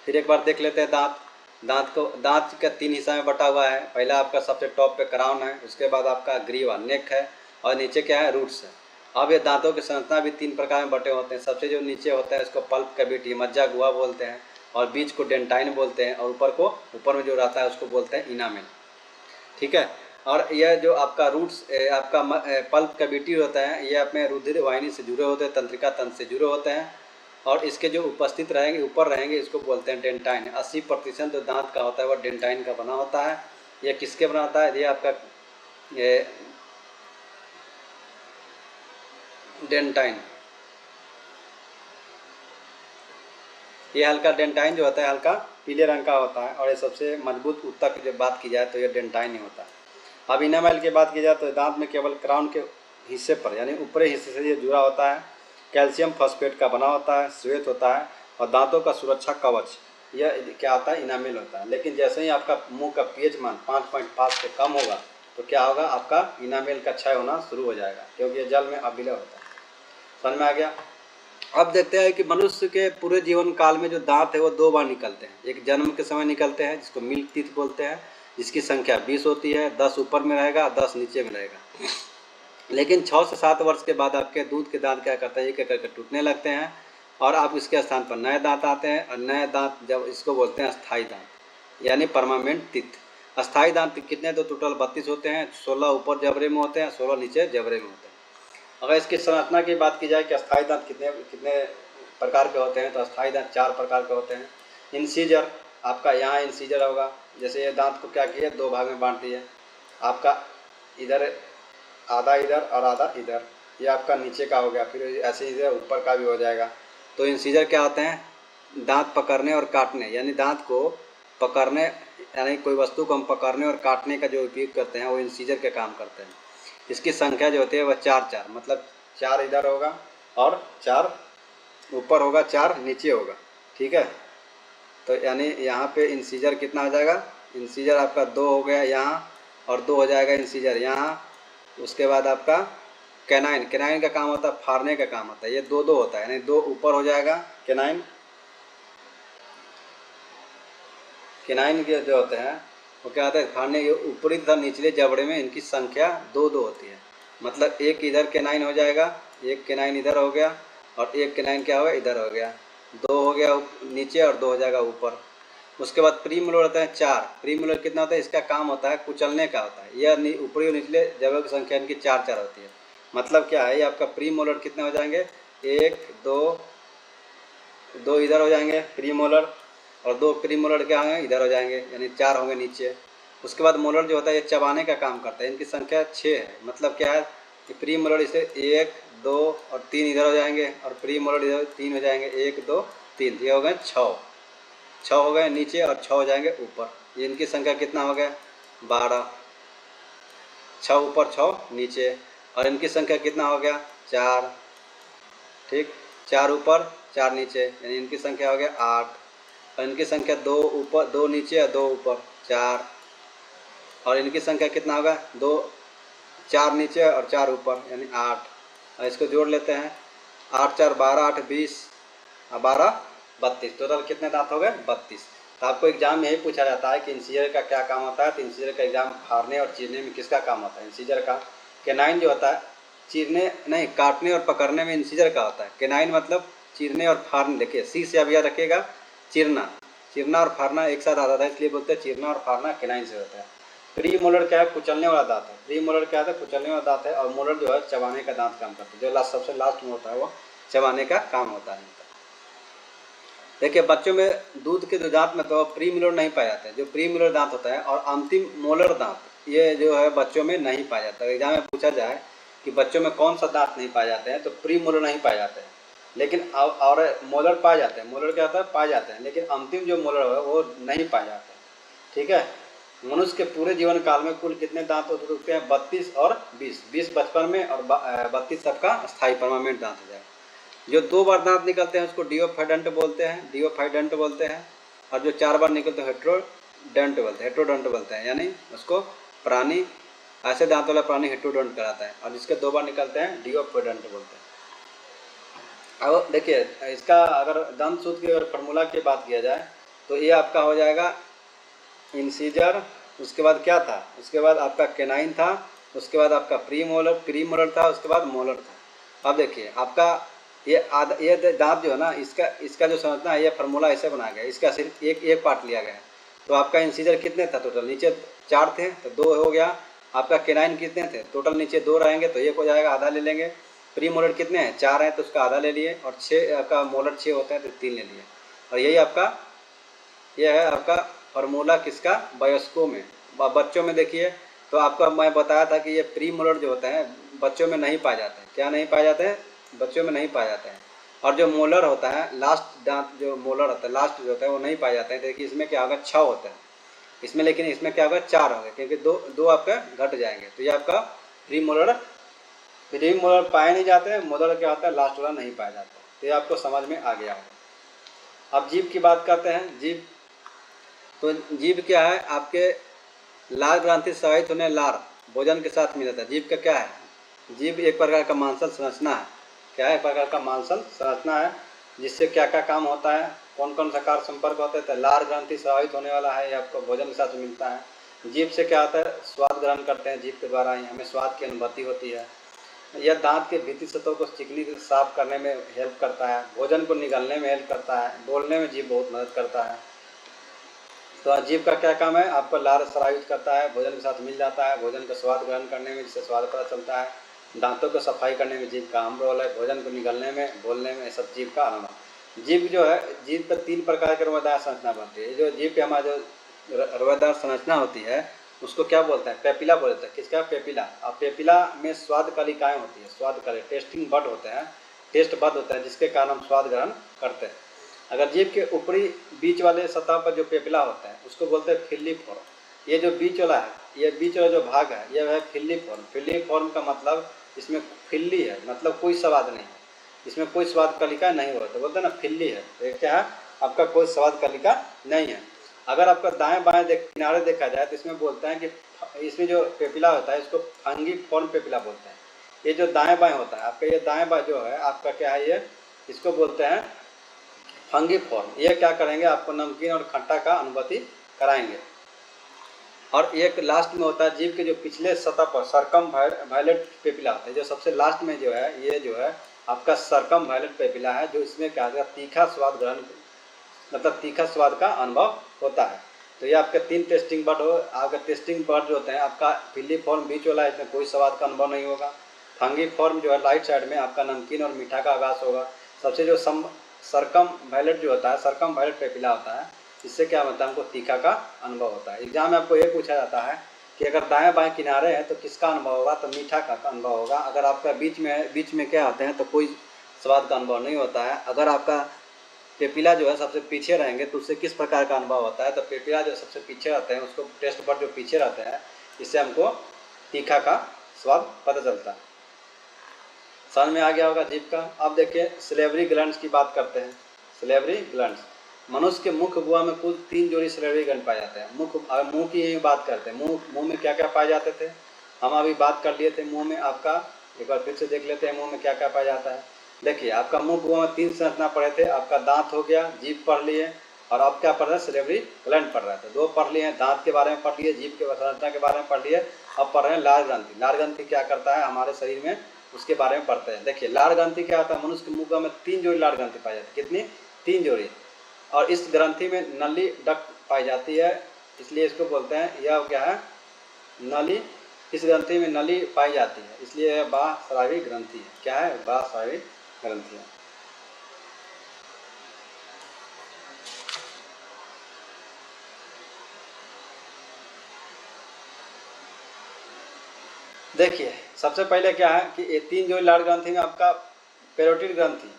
फिर एक बार देख लेते हैं दांत का 3 हिस्सा में बटा हुआ है। पहला आपका सबसे टॉप पे क्राउन है, उसके बाद आपका ग्रीवा नेक है, और नीचे क्या है, रूट्स है। अब ये दांतों की संरचना भी 3 प्रकार में बटे होते हैं। सबसे जो नीचे होता है उसको पल्प कैविटी मज्जा गुहा बोलते हैं, और बीच को डेंटाइन बोलते हैं, और ऊपर में जो रहता है उसको बोलते हैं इनामेल। ठीक है। और यह जो आपका रूट्स आपका पल्प कैविटी होता है, ये अपने रुधिर वाहिनी से जुड़े होते हैं, तंत्रिका तंत्र से जुड़े होते हैं, और इसके जो उपस्थित रहेंगे ऊपर रहेंगे इसको बोलते हैं डेंटाइन। 80% जो दांत का होता है वह डेंटाइन का बना होता है। यह किसके बना होता है, ये आपका डेंटाइन, ये हल्का डेंटाइन जो होता है हल्का पीले रंग का होता है, और ये सबसे मजबूत उत्तक की जब बात की जाए तो ये डेंटाइन ही होता है। अब इनामेल की बात की जाए तो दांत में केवल क्राउन के हिस्से पर यानी ऊपरी हिस्से से ये जुड़ा होता है, कैल्शियम फॉस्फेट का बना होता है, श्वेत होता है, और दांतों का सुरक्षा कवच यह क्या होता है, इनामेल होता है। लेकिन जैसे ही आपका मुंह का पीएच मान 5.5 से कम होगा तो क्या होगा, आपका इनामेल का क्षय होना शुरू हो जाएगा, क्योंकि ये जल में अविलय होता है। समझ में आ गया। अब देखते हैं कि मनुष्य के पूरे जीवन काल में जो दांत है वो 2 बार निकलते हैं। एक जन्म के समय निकलते हैं जिसको मिल्क टीथ बोलते हैं, जिसकी संख्या 20 होती है, 10 ऊपर में रहेगा, 10 नीचे में रहेगा। लेकिन 6 से 7 वर्ष के बाद आपके दूध के दांत क्या करते हैं, एक एक करके टूटने लगते हैं, और आप इसके स्थान पर नए दांत आते हैं। और नए दांत जब इसको बोलते हैं अस्थाई दांत यानी परमानेंट टीथ। अस्थाई दांत कितने, तो टोटल 32 होते हैं। 16 ऊपर जबड़े में होते हैं, 16 नीचे जबड़े में होते हैं। अगर इसकी संरचना की बात की जाए कि अस्थाई दांत कितने कितने प्रकार के होते हैं, तो अस्थाई दांत 4 प्रकार के होते हैं। इंसीजर, आपका यहाँ इंसीजर होगा, जैसे ये दांत को क्या किया, 2 भाग में बांट दिए। आपका इधर आधा इधर और आधा इधर, ये आपका नीचे का हो गया। फिर ऐसे इधर ऊपर का भी हो जाएगा। तो इंसीजर क्या होते हैं, दांत पकड़ने और काटने, यानी दांत को पकड़ने, यानी कोई वस्तु को हम पकड़ने और काटने का जो उपयोग करते हैं वो इंसीजर के काम करते हैं। इसकी संख्या जो होती है वह 4 मतलब 4 इधर होगा और 4 ऊपर होगा, 4 नीचे होगा। ठीक है। तो यानी यहाँ पे इंसीजर कितना हो जाएगा, इंसीजर आपका 2 हो गया यहाँ, और 2 हो जाएगा इंसीजर यहाँ। उसके बाद आपका कैनाइन का काम होता है, फाड़ने का काम होता है। ये 2 होता है, यानी 2 ऊपर हो जाएगा कैनाइन के जो होते हैं वो क्या होता है, फाड़ने के ऊपरी तथा निचले जबड़े में इनकी संख्या 2 होती है। मतलब एक इधर कैनाइन हो जाएगा, एक कैनाइन इधर हो गया, और एक कैनाइन क्या होगा, इधर हो गया। 2 हो गया नीचे और 2 हो जाएगा ऊपर। उसके बाद प्रीमोलर होता है 4। प्रीमोलर कितना होता है, इसका काम होता है कुचलने का होता है। यह ऊपरी और निचले जबड़ों की संख्या इनकी 4 होती है। मतलब क्या है, ये आपका प्रीमोलर कितने हो जाएंगे, 1 2 इधर हो जाएंगे प्रीमोलर, और 2 प्रीमोलर क्या होंगे, इधर हो जाएंगे, यानी 4 होंगे नीचे। उसके बाद मोलर जो होता है ये चबाने का काम करता है, इनकी संख्या 6 है। मतलब क्या है कि प्रीमोलर इसे 1 2 और 3 इधर हो जाएंगे, और प्रीमोलर इधर 3 हो जाएंगे, 1 2 3, ये हो गए 6 हो गए नीचे, और 6 हो जाएंगे ऊपर। ये इनकी संख्या कितना हो गया, 12। 6 ऊपर 6 नीचे, और इनकी संख्या कितना हो गया, 4। ठीक, 4 ऊपर 4 नीचे, यानी इनकी संख्या हो गया 8। और इनकी संख्या 2 ऊपर 2 नीचे और 2 ऊपर 4, और इनकी संख्या कितना होगा, 2 4 नीचे और 4 ऊपर, यानी 8। और इसको जोड़ लेते हैं, 8 4 12 8 20 और 12 32, टोटल कितने दांत हो गए, 32। तो आपको एग्जाम में यही पूछा जाता है कि इंसीजर का क्या काम होता है। तो इंसीजर का एग्जाम फाड़ने और चीरने में किसका काम होता है, इंसीजर का। कैनाइन जो होता है चीरने नहीं, काटने और पकड़ने में इंसीजर का होता है। कैनाइन मतलब चीरने और फाड़ने। देखिए सी से अब याद रखिएगा, चीरना और फाड़ना एक साथ आता है, इसलिए बोलते हैं चीरना और फाड़ना कैनाइन से होता है। प्री मोलर क्या है, कुचलने वाला दांत है। प्री मोलर क्या है, कुचलने वाला दांत है। और मोलर जो है चबाने का दांत काम करता है। जो सबसे लास्ट में होता है वो चबाने का काम होता है। देखिए बच्चों में दूध के जो दांत में तो प्री मोलर नहीं पाए जाते हैं। जो प्री मोलर दांत होता है और अंतिम मोलर दांत ये जो है बच्चों में नहीं पाया जाता। एग्जाम में पूछा जाए कि बच्चों में कौन सा दांत नहीं पाए जाते हैं, तो प्री मोलर नहीं पाए जाते हैं, लेकिन और मोलर पाए जाते हैं। मोलर क्या होता है, पाए जाते हैं, लेकिन अंतिम जो मोलर है वो नहीं पाए जाते हैं। ठीक है। मनुष्य के पूरे जीवन काल में कुल कितने दांत होते हैं, 32 और 20। 20 बचपन में और 32 सबका स्थायी परमानेंट दांत हो जाए। जो 2 बार दांत निकलते हैं उसको डिओफाइडेंट बोलते हैं, और जो 4 बार निकलते हैं हेट्रोडंट बोलते हैं, यानी उसको प्राणी ऐसे दांत वाला प्राणी हेट्रोडोंट कहलाता है, और जिसके 2 बार निकलते हैं डिओप्टेरोडोंट बोलते हैं। अब देखिए इसका अगर दंत सूत्र की अगर फार्मूला की बात किया जाए तो ये आपका हो जाएगा इंसीजर, उसके बाद क्या था, उसके बाद आपका केनाइन था, उसके बाद आपका प्री मोलर था, उसके बाद मोलर था। अब देखिए आपका ये दांत जो है ना, इसका जो संरचना है, ये फार्मूला ऐसे बनाया गया, इसका सिर्फ एक पार्ट लिया गया है। तो आपका इंसीजर कितने था टोटल, नीचे 4 थे तो 2 हो गया। आपका केनाइन कितने थे टोटल, नीचे 2 रहेंगे तो 1 हो जाएगा, आधा ले लेंगे। प्री मोलर कितने हैं, 4 हैं तो उसका आधा ले लिए, और 6 आपका मोलर 6 होते हैं तो 3 ले लिए। और यही आपका ये है आपका फार्मूला किसका, वयस्कों में। बच्चों में देखिए तो आपको मैं बताया था कि ये प्री मोलर जो होते हैं बच्चों में नहीं पाए जाते हैं। क्या नहीं पाए जाते हैं, बच्चों में नहीं पाए जाते हैं। और जो मोलर होता है लास्ट दांत, जो मोलर होता है लास्ट जो होता है वो नहीं पाए जाते हैं। देखिए इसमें क्या होगा, 6 होता है इसमें, लेकिन इसमें क्या होगा 4 होंगे, क्योंकि दो आपका घट जाएंगे। तो ये आपका प्री मोलर पाए नहीं जाते हैं, मोलर क्या होता है लास्ट वाला नहीं पाया जाता। तो ये आपको समझ में आ गया होगा। अब जीभ की बात करते हैं। जीभ, तो जीभ क्या है, आपके लार ग्रंथि स्रावित होने लार भोजन के साथ मिलता है। जीभ का क्या है, जीभ एक प्रकार का मांसल संरचना है। क्या है, एक प्रकार का मांसल संरचना है, जिससे क्या क्या काम होता है, कौन कौन सा कार्य संपर्क होता है। तो लार ग्रंथि स्रावित होने वाला है, ये आपको भोजन के साथ मिलता है। जीभ से क्या होता है, स्वाद ग्रहण करते हैं, जीभ के द्वारा ही हमें स्वाद की अनुभूति होती है। यह दांत के भीतरी सतहों को चिकनी से साफ करने में हेल्प करता है, भोजन को निगलने में हेल्प करता है, बोलने में जीभ बहुत मदद करता है। तो जीभ का क्या काम है, आपको लार स्रावित करता है, भोजन के साथ मिल जाता है, भोजन का स्वाद ग्रहण करने में जिससे स्वाद पता चलता है, दांतों को सफाई करने में जीभ का अहम रोल है, भोजन को निगलने में, बोलने में, सब जीभ का अनुभव। जीभ जो है, जीभ पर 3 प्रकार की रोएदार संरचना बनती है। जो जीभ पे हमारा जो रोएदार संरचना होती है उसको क्या बोलते हैं, पेपिला बोलते हैं। किसका, पेपिला। अब पेपिला में स्वाद कलिकाएँ होती है, स्वाद कली टेस्टिंग बड होते हैं, टेस्ट बड होता है, जिसके कारण हम स्वाद ग्रहण करते हैं। अगर जीभ के ऊपरी बीच वाले सतह पर जो पेपिला होता है उसको बोलते हैं फिल्लीफॉर्म। ये जो बीच वाला है, ये बीच वाला जो भाग है यह है फिल्लीफॉर्म। फिल्लीफॉर्म का मतलब इसमें फिल्ली है, मतलब कोई स्वाद नहीं है, इसमें कोई स्वाद कलिका नहीं होता, तो बोलते हैं ना फिल्ली है। तो ये क्या है, आपका कोई स्वाद कलिका नहीं है। अगर आपका दाएं बाएं किनारे देखा जाए तो इसमें बोलते हैं कि इसमें जो पेपिला होता है इसको फंगीफॉर्म पेपिला बोलते हैं। ये जो दाएं बाएं होता है आपका, ये दाएं बाएं जो है आपका क्या है, ये इसको बोलते हैं फंगीफॉर्म। ये क्या करेंगे, आपको नमकीन और खट्टा का अनुभूति कराएंगे। और एक लास्ट में होता है जीभ के जो पिछले सतह पर सर्कमवायलेट पेपिला होता है। जो सबसे लास्ट में जो है, ये जो है आपका सर्कमवायलेट पेपिला है, जो इसमें क्या होता है, तीखा स्वाद ग्रहण, मतलब तीखा स्वाद का अनुभव होता है। तो ये आपके 3 टेस्टिंग बड हो। आपका टेस्टिंग बड जो होते हैं, आपका फिल्लीफॉर्म बीच वाला, इसमें कोई स्वाद का अनुभव नहीं होगा। फंगीफॉर्म जो है राइट साइड में, आपका नमकीन और मीठा का आगाज होगा। सबसे जो सर्कमवायलेट जो होता है, सर्कमवायलेट पेपिला होता है, इससे क्या होता है, हमको तीखा का अनुभव होता है। एग्जाम में आपको ये पूछा जाता है कि अगर दाएं बाएं किनारे हैं तो किसका अनुभव होगा, तो मीठा का अनुभव होगा। अगर आपका बीच में क्या होते हैं तो कोई स्वाद का अनुभव नहीं होता है। अगर आपका पेपिला जो है सबसे पीछे रहेंगे तो उससे किस प्रकार का अनुभव होता है, तो पेपिला जो सबसे पीछे रहते हैं उसको टेस्ट बड जो पीछे रहते हैं, इससे हमको तीखा का स्वाद पता चलता है। समझ में आ गया होगा जीभ का। अब देखिए सिलेवरी ग्लैंड्स की बात करते हैं। सिलेवरी ग्लैंड्स, मनुष्य के मुख गुहा में कुल 3 जोड़ी सिलेवरी ग्लैंड पाए जाते हैं। मुंह की ही बात करते हैं, मुंह में क्या क्या पाए जाते थे, हम अभी बात कर लिए थे। मुंह में आपका एक बार फिर से देख लेते हैं, मुंह में क्या क्या पाया जाता है। देखिए आपका मुंह गुहा में 3 संरचना पढ़े थे। आपका दांत हो गया, जीभ पढ़ लिए, और अब क्या पढ़ रहे हैं, सिलेवरी ग्लैंड पढ़ रहे थे। 2 पढ़ लिए हैं, दांत के बारे में पढ़ लिए, जीभ के संरचना के बारे में पढ़ लिए। अब पढ़ रहे हैं लार ग्रंथि। लार ग्रंथि क्या करता है हमारे शरीर में, उसके बारे में पढ़ते हैं। देखिए लार ग्रंथि क्या होता है, मनुष्य के मुख में 3 जोड़ी लार ग्रंथि पाई जाती है। कितनी, 3 जोड़ी। और इस ग्रंथि में नली डक्ट पाई जाती है, इसलिए इसको बोलते हैं, यह क्या है, नली। इस ग्रंथि में नली पाई जाती है, इसलिए यह बाह्यस्रावी ग्रंथि है। क्या है, बाह्यस्रावी ग्रंथि है। देखिए सबसे पहले क्या है कि ये 3 जोड़ी लार ग्रंथि में आपका पेरोटिड ग्रंथि,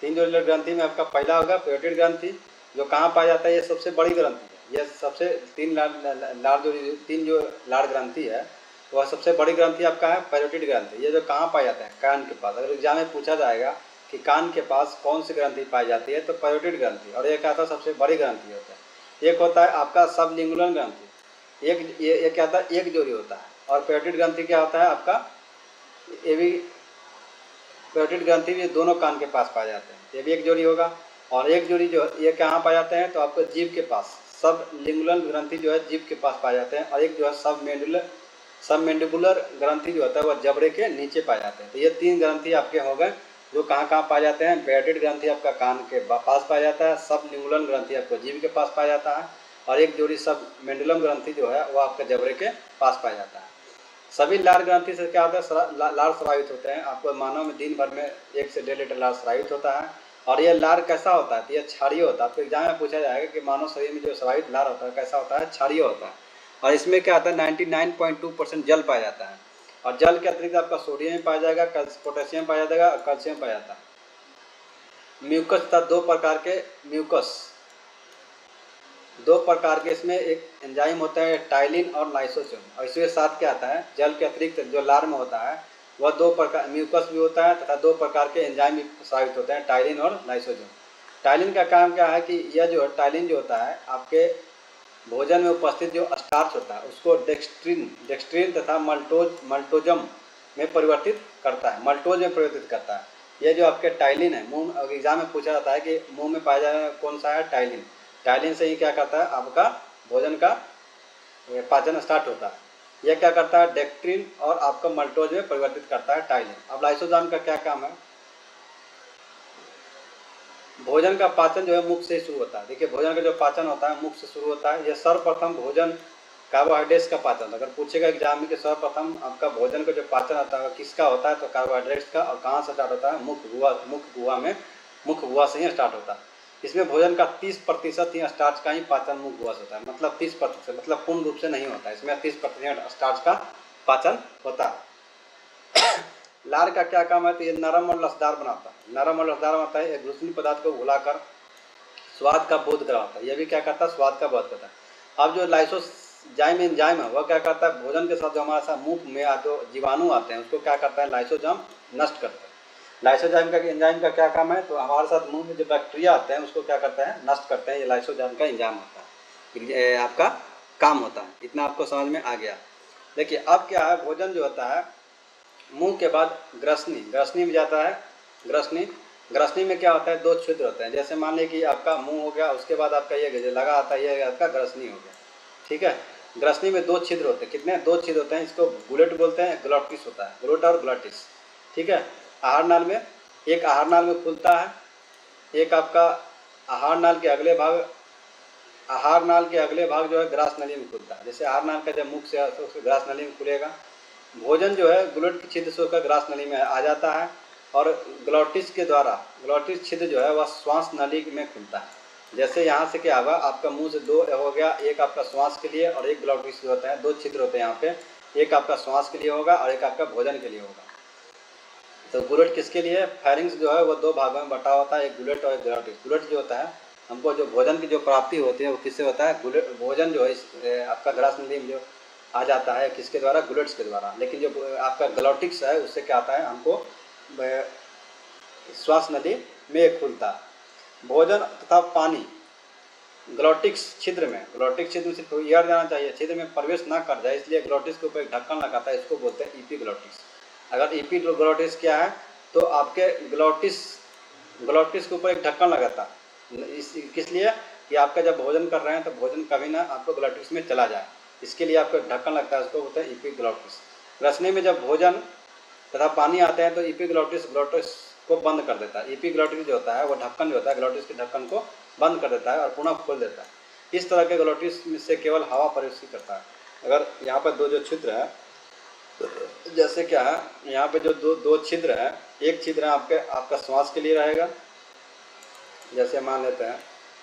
3 जोड़ी लार ग्रंथि में आपका पहला होगा पेरोटिड ग्रंथि, जो कहाँ पाया जाता है, ये सबसे बड़ी ग्रंथि है। यह सबसे 3 जो लार ग्रंथि है वह सबसे बड़ी ग्रंथि आपका है पेरोटिड ग्रंथि। ये जो कहाँ पाया जाता है, कान के पास। अगर एग्जाम में पूछा जाएगा कि कान के पास कौन सी ग्रंथि पाई जाती है, तो पेरोटिड ग्रंथि। और ये क्या था, सबसे बड़ी ग्रंथि होता है। एक होता है आपका सबलिंगुलर ग्रंथि, एक ये क्या था, एक जोड़ी होता है। और पैरोटिड ग्रंथि क्या होता है आपका, ये भी पैरोटिड ग्रंथि भी दोनों कान के पास पाए जाते हैं, ये भी एक जोड़ी होगा। और एक जोड़ी जो ये कहाँ पाए जाते हैं, तो आपको जीभ के पास, सब लिंगुलर ग्रंथि जो है जीभ के पास पाए जाते हैं, और एक जो है सब मैंडिबुलर ग्रंथि जो होता है वह जबड़े के नीचे पाए जाते हैं। तो ये 3 ग्रंथि आपके हो गए जो कहाँ कहाँ पाए जाते हैं। पैरोटिड ग्रंथि आपका कान के पास पाया जाता है, सब लिंगुलर ग्रंथि आपको जीभ के पास पाया जाता है, और एक जोड़ी सब मैंडुलम ग्रंथि जो है वह आपके जबड़े के पास पाया जाता है। सभी लार ग्रंथि से क्या होता है, लार स्रावित होते हैं। आपको मानव में दिन भर में 1 से 1.5 लीटर लार स्रावित होता है। और ये लार कैसा होता है, तो ये क्षारीय होता है। आपको एग्जाम में पूछा जाएगा कि मानव शरीर में जो स्रावित लार होता है कैसा होता है, क्षारीय होता है। और इसमें क्या होता है 99.2% जल पाया जाता है, और जल के अतिरिक्त आपका सोडियम पाया जाएगा, पोटेशियम पाया जाएगा और कैल्शियम पाया जाता है। म्यूकस तथा 2 प्रकार के म्यूकस, 2 प्रकार के इसमें एक एंजाइम होता है टाइलिन और लाइसोसोम। और इसके साथ क्या आता है, जल के अतिरिक्त जो लार में होता है वह 2 प्रकार म्यूकस भी होता है तथा 2 प्रकार के एंजाइम भी प्रसारित होते हैं, टाइलिन और लाइसोसोम। टाइलिन का काम क्या है कि यह जो टाइलिन जो होता है आपके भोजन में उपस्थित जो स्टार्च होता है उसको डेक्सट्रिन तथा मल्टोजम में परिवर्तित करता है, मल्टोज में परिवर्तित करता है। यह जो आपके टाइलिन है, मुंह एग्जाम में पूछा जाता है कि मुंह में पाया जाने कौन सा है, टाइलिन। टाइलिन से ही क्या करता है आपका भोजन का पाचन स्टार्ट होता है। यह क्या करता है, डेक्ट्रिन और आपका मल्टोज में परिवर्तित करता है टाइलिन। अब लाइसोजाम का क्या काम है, भोजन का पाचन जो है मुख से शुरू होता है। देखिए भोजन का जो पाचन होता है मुख से शुरू होता है। यह सर्वप्रथम भोजन कार्बोहाइड्रेट्स का पाचन, अगर पूछेगा एग्जाम में कि सर्वप्रथम आपका भोजन का जो पाचन होता है किसका होता है, तो कार्बोहाइड्रेट्स का। और कहाँ से स्टार्ट होता है, मुख गुहा से ही स्टार्ट होता है। इसमें भोजन का 30% ही स्टार्च का ही पाचन मुख गुहा से होता है, मतलब 30%, मतलब पूर्ण रूप से नहीं होता है। इसमें 30% स्टार्च का पाचन होता है। लार का क्या काम है, तो ये नरम और लसदार बनाता है, नरम और लसदार बनाता है। एक घुसनी पदार्थ को घुलाकर स्वाद का बोध कराता है, यह भी क्या करता है, स्वाद का बोध करता है। अब जो लाइसोजाइम एंजाइम है वह क्या करता है, भोजन के साथ जो हमारे साथ मुंह में जो जीवाणु आते हैं उसको क्या करता है, लाइसोजाइम नष्ट करता है। लाइसोजाइम का एंजाइम का क्या काम है, तो हमारे साथ मुंह में जो बैक्टीरिया आते हैं उसको क्या करते हैं, नष्ट करते हैं। ये लाइसोजाइम का एंजाइम होता है, ये आपका काम होता है। इतना आपको समझ में आ गया। देखिए अब क्या है, भोजन जो होता है मुंह के बाद ग्रसनी में जाता है। ग्रसनी में क्या होता है, 2 छिद्र होते हैं। जैसे मान लीजिए कि आपका मुंह हो गया, उसके बाद आपका ये लगा आता है, ये आपका ग्रसनी हो गया, ठीक है। ग्रसनी में 2 छिद्र होते हैं, कितने, 2 छिद्र होते हैं। इसको गुलेट बोलते हैं, ग्लोटिस होता है, ग्लोट और ग्लोटिस, ठीक है। आहार नाल में, एक आहार नाल में खुलता है, एक आपका आहार नाल के अगले भाग जो है ग्रास नली में खुलता है। जैसे आहार नाल का जब मुख से तो उसके ग्रास नली में खुलेगा। भोजन जो है ग्लूट के छिद्र से होकर ग्रास नली में आ जाता है, और ग्लोटिस ग्लोटिस छिद्र जो है वह श्वास नली में खुलता है। जैसे यहाँ से क्या होगा, आपका मुंह से 2 हो गया, एक आपका श्वास के लिए और एक ग्लोटिस जो होता है, 2 छिद्र होते हैं यहाँ पे, एक आपका श्वास के लिए होगा और एक आपका भोजन के लिए होगा। तो गुलेट किसके लिए, फैरिंग्स जो है वो 2 भागों में बटा होता है, एक गुलेट और एक ग्लोटिस। गुलेट जो होता है हमको जो भोजन की जो प्राप्ति होती है वो किससे होता है, भोजन जो है आपका ग्रास नली में जो आ जाता है किसके द्वारा, गुलेट्स के द्वारा। लेकिन जो आपका ग्लोटिक्स है उससे क्या आता है, हमको श्वास नली में खुलता है। भोजन तथा पानी ग्लोटिक्स छिद्र से एयर जाना चाहिए, छिद्र में प्रवेश ना कर जाए, इसलिए ग्लोटिक्स के ऊपर एक ढक्कन लगाता है, इसको बोलते हैं इपीग्लोटिस। अगर इपीग्लोटिस क्या है, तो आपके ग्लोटिस के ऊपर एक ढक्कन लगाता है, किस लिए कि आपका जब भोजन कर रहे हैं तो भोजन कभी ना आपको ग्लोटिस में चला जाए, इसके लिए आपको ढक्कन लगता है, उसको बोलते हैं इपीग्लोटिस। रसने में जब भोजन तथा पानी आते हैं तो इपीग्लोटिस ग्लोटिस को बंद कर देता है। इपीग्लोटिस जो होता है वो ढक्कन जो होता है ग्लोटिस के ढक्कन को बंद कर देता है और पुनः खोल देता है। इस तरह के ग्लोटिस से केवल हवा प्रवेश करता है। अगर यहाँ पर 2 जो छिद्र है, जैसे क्या है यहाँ पे जो दो छिद्र है, एक छिद्र आपका श्वास के लिए रहेगा। जैसे मान लेते हैं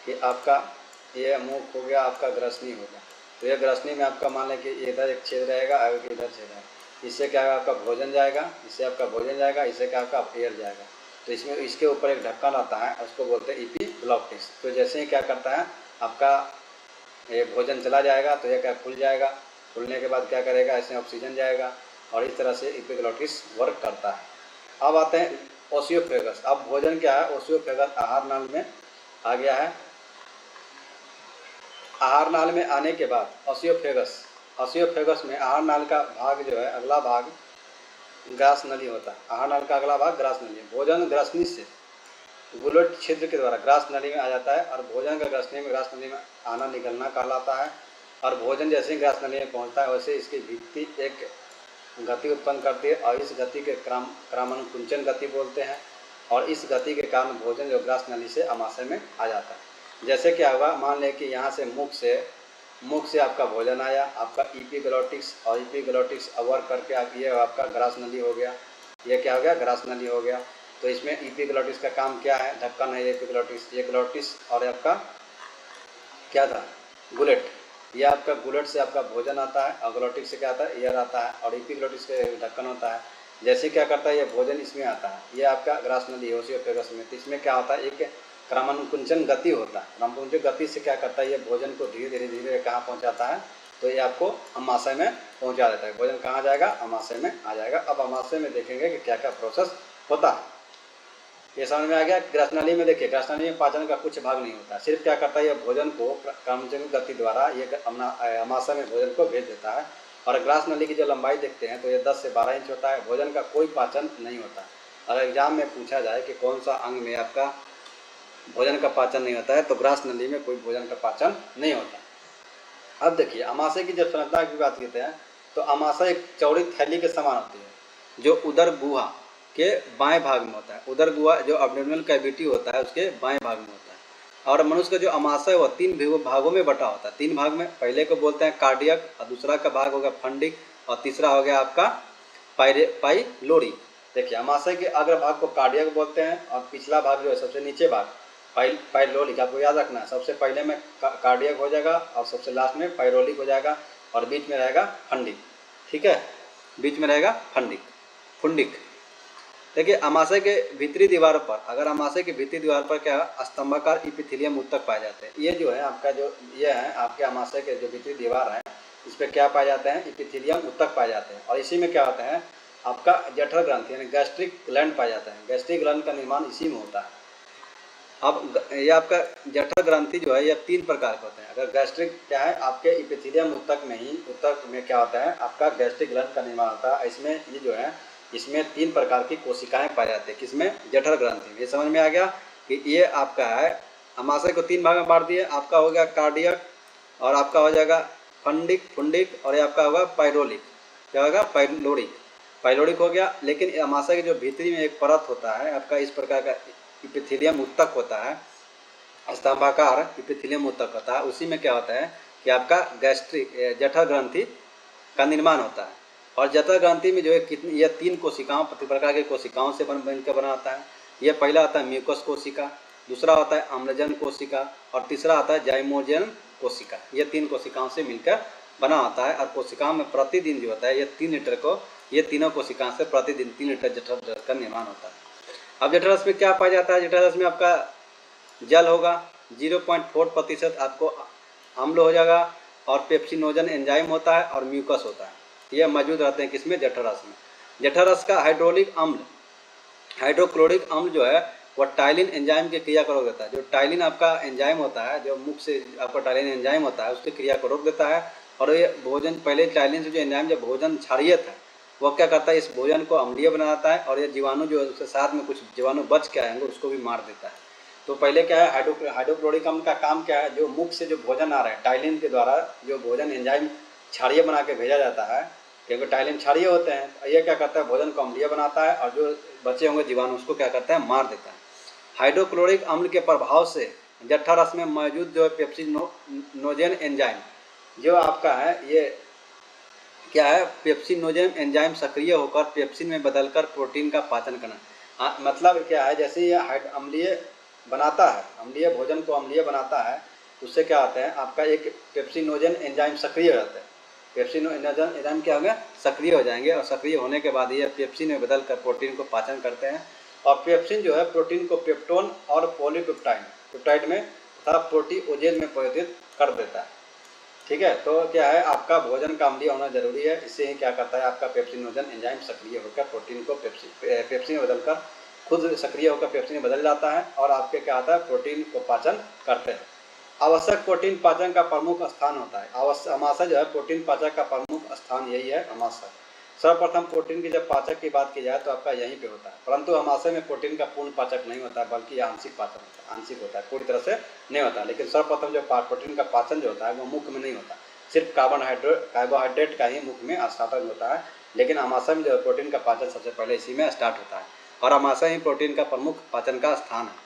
कि आपका ये मुंह हो गया, आपका ग्रसनी हो गया, तो ये ग्रसनी में आपका मान लें कि इधर एक छेद रहेगा और इधर छेद है, इससे क्या आपका भोजन जाएगा, इससे क्या आपका एयर जाएगा। तो इसमें इसके ऊपर एक ढक्कन आता है, उसको बोलते हैं इपीग्लोटिस। तो जैसे ही क्या करता है आपका ये भोजन चला जाएगा तो ये क्या खुल जाएगा, खुलने के बाद क्या करेगा, इसमें ऑक्सीजन जाएगा और इस तरह से इपीग्लोटिस वर्क करता है। अब आते हैं ओसियोफेगस। अब भोजन क्या है, ओसियोफेगस आहार नाल में आ गया है। आहार नाल में आने के बाद ओसियोफेगस ऑसियोफेगस में आहार नाल का भाग जो है, अगला भाग ग्रास नली होता है। आहार नाल का अगला भाग ग्रास नली। भोजन ग्रसनी से गुलट छिद्र के द्वारा ग्रास नली में आ जाता है और भोजन का ग्रसनी में ग्रास नली में आना निकलना कहलाता है। और भोजन जैसे ही ग्रास नली में पहुंचता है वैसे इसकी भित्ति एक गति उत्पन्न करती है और इस गति के क्रामानुकुंचन गति बोलते हैं। और इस गति के कारण भोजन जो ग्रास नली से आमाशय में आ जाता है। जैसे क्या हुआ, मान लें कि यहाँ से मुख से आपका भोजन आया, आपका इपीग्लोटिक्स और इपीग्लोटिक्स अवर करके आप ये आपका ग्रास नली हो गया। ये क्या हो गया, ग्रास नली हो गया। तो इसमें इपीग्लोटिक्स का काम क्या है, ढक्कन है इपीग्लोटिक्स। ये ग्लोटिक्स और आपका क्या था, गुलेट। ये आपका गुलेट से आपका भोजन आता है और ग्लोटिक्स से क्या आता है, एयर आता है और इपीग्लोटिक्स के ढक्कन होता है। जैसे क्या करता है, ये भोजन इसमें आता है, ये आपका ग्रास नली ओसियोफेगस में। तो इसमें क्या होता है, एक क्रमानुकुंचन गति होता है। क्रमानुकुंचन गति से क्या करता है, ये भोजन को धीरे धीरे कहाँ पहुँचाता है, तो ये आपको अमाशय में पहुँचा देता है। भोजन कहाँ जाएगा, अमाशय में आ जाएगा। अब अमाशय में देखेंगे कि क्या क्या प्रोसेस होता है। ये समझ में आ गया। ग्रास नली में देखिए, ग्रास नली में पाचन का कुछ भाग नहीं होता, सिर्फ क्या करता है, ये भोजन को क्रमानुकुंचन गति द्वारा ये अमाशय में भोजन को भेज देता है। और ग्रास नली की जो लंबाई देखते हैं तो ये 10 से 12 इंच होता है। भोजन का कोई पाचन नहीं होता। अगर एग्जाम में पूछा जाए कि कौन सा अंग में आपका भोजन का पाचन नहीं होता है, तो ग्रास नली में कोई भोजन का पाचन नहीं होता। अब देखिए, अमाशय की जब संरचना की बात करते हैं तो अमाशय एक चौड़ी थैली के समान होती है जो उदर गुहा के बाएं भाग में होता है। उदर गुहा जो एब्डोमिनल कैविटी होता है उसके बाएं भाग में होता है। और मनुष्य का जो अमाशय वह 3 भागों में बटा होता है। 3 भाग में, पहले को बोलते हैं कार्डियक और दूसरा का भाग हो गया फंडिक और तीसरा हो गया आपका पाइलोरी। देखिए, अमाशय के अग्र भाग को कार्डियक बोलते हैं और पिछला भाग जो है सबसे नीचे भाग पाइलोलिक। आपको याद रखना है, सबसे पहले में कार्डियक हो जाएगा और सबसे लास्ट में पाइलोलिक हो जाएगा और बीच में रहेगा फंडिक। ठीक है, बीच में रहेगा फुंडिक। देखिए, अमाशय के भीतरी दीवार पर, अगर अमाशय की भीतरी दीवार पर क्या स्तंभाकार इपिथेलियम ऊतक पाए जाते हैं। ये जो है आपका जो ये है आपके अमाशय के जो भीतरी दीवार है, इस पर क्या पाए जाते हैं, इपिथेलियम ऊतक पाए जाते हैं। और इसी में क्या होता है, आपका जठर ग्रंथि यानी गैस्ट्रिक ग्लैंड पाया जाता है। गैस्ट्रिक ग्लैंड का निर्माण इसी में होता है। अब ये आपका जठर ग्रंथि जो है ये 3 प्रकार के होते हैं। अगर गैस्ट्रिक क्या है, आपके इपिथेलियम ऊतक में क्या होता है, आपका गैस्ट्रिक ग्लैंड का निर्माण होता है। इसमें ये जो है, इसमें 3 प्रकार की कोशिकाएं पाई जाती है। किसमें, जठर ग्रंथि में। ये समझ में आ गया कि ये आपका है, अमाशय को 3 भाग में बांट दिए। आपका हो गया कार्डियक और आपका हो जाएगा फुंडिक और ये आपका होगा पाइरोलिक। क्या होगा, पाइलोरिक हो गया। लेकिन अमाशय के जो भीतरी में एक परत होता है आपका, इस प्रकार का इपिथेलियम ऊतक होता है, स्तंभाकार इपिथेलियम ऊतक होता है। उसी में क्या होता है कि आपका जठर ग्रंथि का निर्माण होता है। और जठर ग्रंथि में जो है कितनी, यह 3 कोशिकाओं, प्रति प्रकार के कोशिकाओं से बनकर बना होता है। यह पहला आता है म्यूकस कोशिका, दूसरा होता है अम्लजन कोशिका और तीसरा आता है जाइमोजन कोशिका। ये 3 कोशिकाओं से मिलकर बना होता है। और कोशिकाओं में प्रतिदिन जो होता है ये तीनों कोशिकाओं से प्रतिदिन 3 लीटर जठर रस का निर्माण होता है। अब जठर रस में क्या पाया जाता है, जठर रस में आपका जल होगा 0.4% आपको अम्ल हो जाएगा और पेप्सिनोजन एंजाइम होता है और म्यूकस होता है। ये मौजूद रहते हैं किसमें, जठर रस में। जठर रस का हाइड्रोक्लोरिक अम्ल जो है वह टाइलिन एंजाइम की क्रिया को रोक देता है। जो टाइलिन आपका एंजाइम होता है, जो मुख से आपका टाइलिन एंजाइम होता है, उसकी क्रिया को रोक देता है। और ये भोजन, पहले टाइलिन से जो एंजाइम जब भोजन क्षारीय था, वह क्या करता है, इस भोजन को अम्लीय बनाता है और ये जीवाणु जो उसके साथ में कुछ जीवाणु बच के आएंगे उसको भी मार देता है। तो पहले क्या है, हाइड्रोक्लोरिक अम्ल का काम क्या है, जो मुख से जो भोजन आ रहा है टाइलिन के द्वारा, जो भोजन एंजाइम क्षारीय बना के भेजा जाता है, क्योंकि टाइलिन क्षारीय होते हैं, ये क्या करता है, भोजन को अम्लीय बनाता है और जो बचे होंगे जीवाणु उसको क्या करता है, मार देता है। हाइड्रोक्लोरिक अम्ल के प्रभाव से जठर रस में मौजूद जो पेप्सिनोजेन एंजाइम जो आपका है, ये क्या है, पेप्सिनोजेन एंजाइम सक्रिय होकर पेप्सिन में बदलकर प्रोटीन का पाचन करना। मतलब क्या है, जैसे ये अम्लीय बनाता है, अम्लीय भोजन को अम्लीय बनाता है, उससे क्या होता है, आपका एक पेप्सिनोजेन एंजाइम सक्रिय रहता है। पेप्सिनोजेन एंजाइम क्या होंगे, सक्रिय हो जाएंगे और सक्रिय होने के बाद ये पेप्सिन में बदल कर प्रोटीन को पाचन करते हैं। और पेप्सिन जो है प्रोटीन को पेप्टोन और पॉलीपेप्टाइड में तथा प्रोटीओजेन में परिवर्तित कर देता है। ठीक है, तो क्या है, आपका भोजन का अम्लीय होना जरूरी है। इससे ही क्या करता है, आपका पेप्सिनोजेन एंजाइम सक्रिय होकर प्रोटीन को पेप्सिन में बदलकर, खुद सक्रिय होकर पेप्सिन में बदल जाता है और आपके क्या आता है, प्रोटीन को पाचन करते हैं। आवश्यक प्रोटीन पाचन का प्रमुख स्थान होता है। आमाशय जो है प्रोटीन पाचक का प्रमुख स्थान यही है आमाशय। सर्वप्रथम प्रोटीन की जब पाचक की बात की जाए तो आपका यहीं पे होता है, परंतु आमाशय में प्रोटीन का पूर्ण पाचक नहीं होता है, बल्कि आंशिक पाचन होता है, आंशिक होता है, पूरी तरह से नहीं होता। लेकिन सर्वप्रथम जो प्रोटीन का पाचन जो होता है वो मुख में नहीं होता, सिर्फ कार्बोहाइड्रेट का ही मुख में स्टार्टर होता है। लेकिन आमाशय में जो प्रोटीन का पाचन सबसे पहले इसी में स्टार्ट होता है, और आमाशय ही प्रोटीन का प्रमुख पाचन का स्थान है।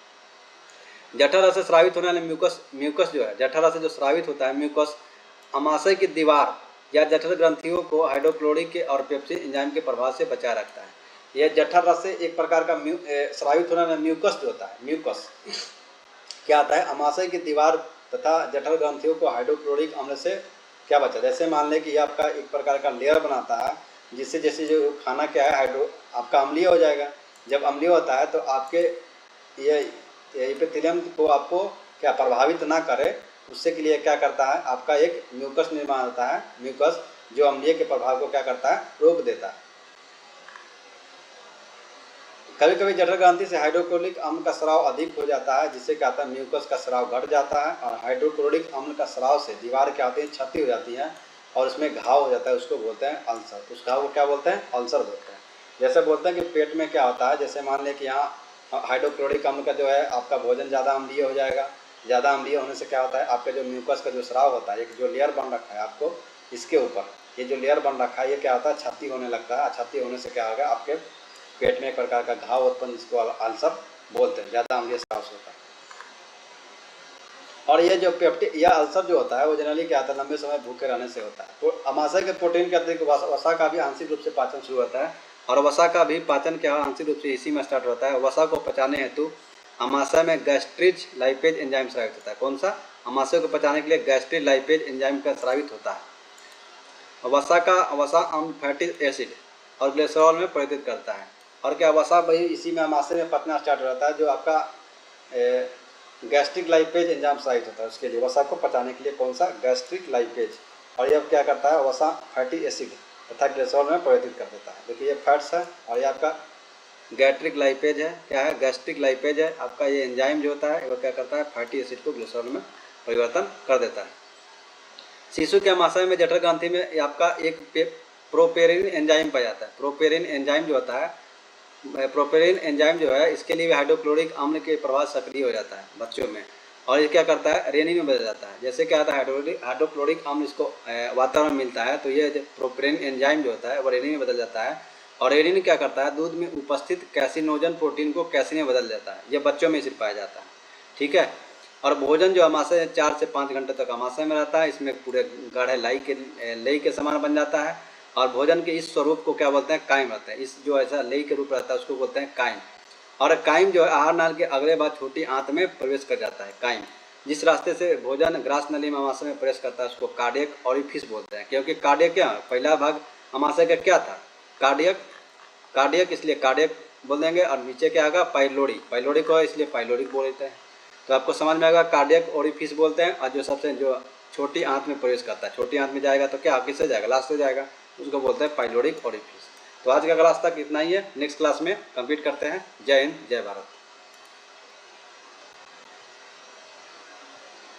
जठर से स्रावित होने वाले म्यूकस जो है, जठर से जो स्रावित होता है म्यूकस आमाशय की दीवार या जठर ग्रंथियों को हाइड्रोक्लोरिक के और पेप्सिन एंजाइम के प्रभाव से बचाए रखता है। यह जठर रस से एक प्रकार का स्रावित होने वाला म्यूकस जो होता है, म्यूकस क्या आता है, आमाशय की दीवार तथा जठर ग्रंथियों को हाइड्रोक्लोरिक अम्ल से क्या बचा। जैसे मान लें कि आपका एक प्रकार का लेयर बनाता है, जिससे जैसे जो खाना क्या है आपका अम्लीय हो जाएगा। जब अम्लीय होता है तो आपके ये एपिथेलियम को आपको क्या प्रभावित ना करे, उससे के लिए क्या करता है, आपका एक म्यूकस निर्माण होता है। म्यूकस जो अम्लीय के प्रभाव को क्या करता है, रोक देता है। कभी कभी जठर ग्रंथि से हाइड्रोक्लोरिक अम्ल का स्राव अधिक हो जाता है, जिससे क्या होता है म्यूकस का स्राव घट जाता है, और हाइड्रोक्लोरिक अम्ल का स्राव से दीवार क्या होती है, क्षति हो जाती है और उसमें घाव हो जाता है। उसको बोलते हैं अल्सर। उस घाव को क्या बोलते हैं, अल्सर बोलते हैं। जैसे बोलते हैं कि पेट में क्या होता है, जैसे मान लें कि यहाँ हाइड्रोक्लोरिक अम्ल का जो है आपका भोजन ज़्यादा अम्लीय हो जाएगा। ज़्यादा अम्लीय होने से क्या होता है, आपका जो म्यूकस का जो स्राव होता है, एक जो लेयर बन रखा है आपको इसके ऊपर, ये जो लेयर बन रखा है ये क्या होता है, क्षति होने लगता है। क्षति होने से क्या होगा, आपके पेट में एक प्रकार का घाव उत्पन्न, जिसको अल्सर बोलते हैं, ज़्यादा अम्लीय स्राव से होता है। और ये जो पेप्टिक या अल्सर जो होता है वो जनरली क्या होता है, लंबे समय भूखे रहने से होता है। तो आमाशय के प्रोटीन के अतिरिक्त वसा का भी आंशिक रूप से पाचन शुरू होता है, और वसा का भी पाचन क्या आंशिक रूप से इसी में स्टार्ट होता है। वसा को पचाने हेतु आमाशय में गैस्ट्रिच लाइपेज एंजाइम स्रावित होता है। कौन सा, आमाशय को पचाने के लिए गैस्ट्रिच लाइपेज एंजाइम का स्रावित होता है। वसा अम्ल फैटी एसिड और ग्लिसरॉल में परिवर्तित करता है। और क्या वसा वही इसी में आमाशय में पचना स्टार्ट हो जाता है, जो आपका गैस्ट्रिक लाइपेज एंजाइम स्रावित होता है। उसके लिए वसा को पचाने के लिए कौन सा, गैस्ट्रिक लाइपेज। और यह क्या करता है, वसा फैटी एसिड तथा ग्लिसरॉल में परिवर्तित कर देता है। देखिए ये फैट्स है, और ये आपका गैस्ट्रिक लाइपेज है। क्या है, गैस्ट्रिक लाइपेज है आपका। ये एंजाइम जो होता है वो क्या करता है, फैटी एसिड को ग्लिसरॉल में परिवर्तन कर देता है। शिशु के आमाशय में जठर ग्रंथि में आपका एक प्रोपेरिन एंजाइम पाया जाता है। प्रोपेरिन एंजाइम जो होता है, प्रोपेरिन एंजाइम जो है, इसके लिए हाइड्रोक्लोरिक अम्ल के प्रभाव सक्रिय हो जाता है बच्चों में, और ये क्या करता है, रेनिन में बदल जाता है। जैसे क्या होता है, हाइड्रोक्लोरिक अम्ल इसको वातावरण मिलता है, तो ये प्रोपेरिन एंजाइम जो होता है वो रेनिन में बदल जाता है। और रेनिन क्या करता है, दूध में उपस्थित कैसिनोजन प्रोटीन को कैसिन में बदल देता है। ये बच्चों में सिर्फ पाया जाता है, ठीक है। और भोजन जो आमाशय 4 से 5 घंटे तक आमाशय में रहता है, इसमें पूरे गाढ़े लई के समान बन जाता है। और भोजन के इस स्वरूप को क्या बोलते हैं, काइम रहता है। इस जो ऐसा लई के रूप रहता है उसको बोलते हैं काइम। और काइम जो है आहार नाल के अगले बाद छोटी आंत में प्रवेश कर जाता है। काइम जिस रास्ते से भोजन ग्रास नली में आमाशय में प्रवेश करता है उसको कार्डियक ऑरिफिस बोलते हैं। क्योंकि कार्डियक क्या, पहला भाग आमाशय का क्या था, कार्डियक, इसलिए कार्डियक बोल देंगे। और नीचे क्या होगा, पाइलोरिक हो, इसलिए पाइलोरिक बोलते हैं। तो आपको समझ में आएगा, कार्डियक ओरिफिस बोलते हैं। और जो सबसे जो छोटी आंत में प्रवेश करता है, छोटी आंत में जाएगा तो क्या किससे जाएगा, लास्ट से जाएगा, उसको बोलते हैं पाइलोरिक ओरिफिस। तो आज का क्लास तक इतना ही है, नेक्स्ट क्लास में कंप्लीट करते हैं। जय हिंद, जय भारत।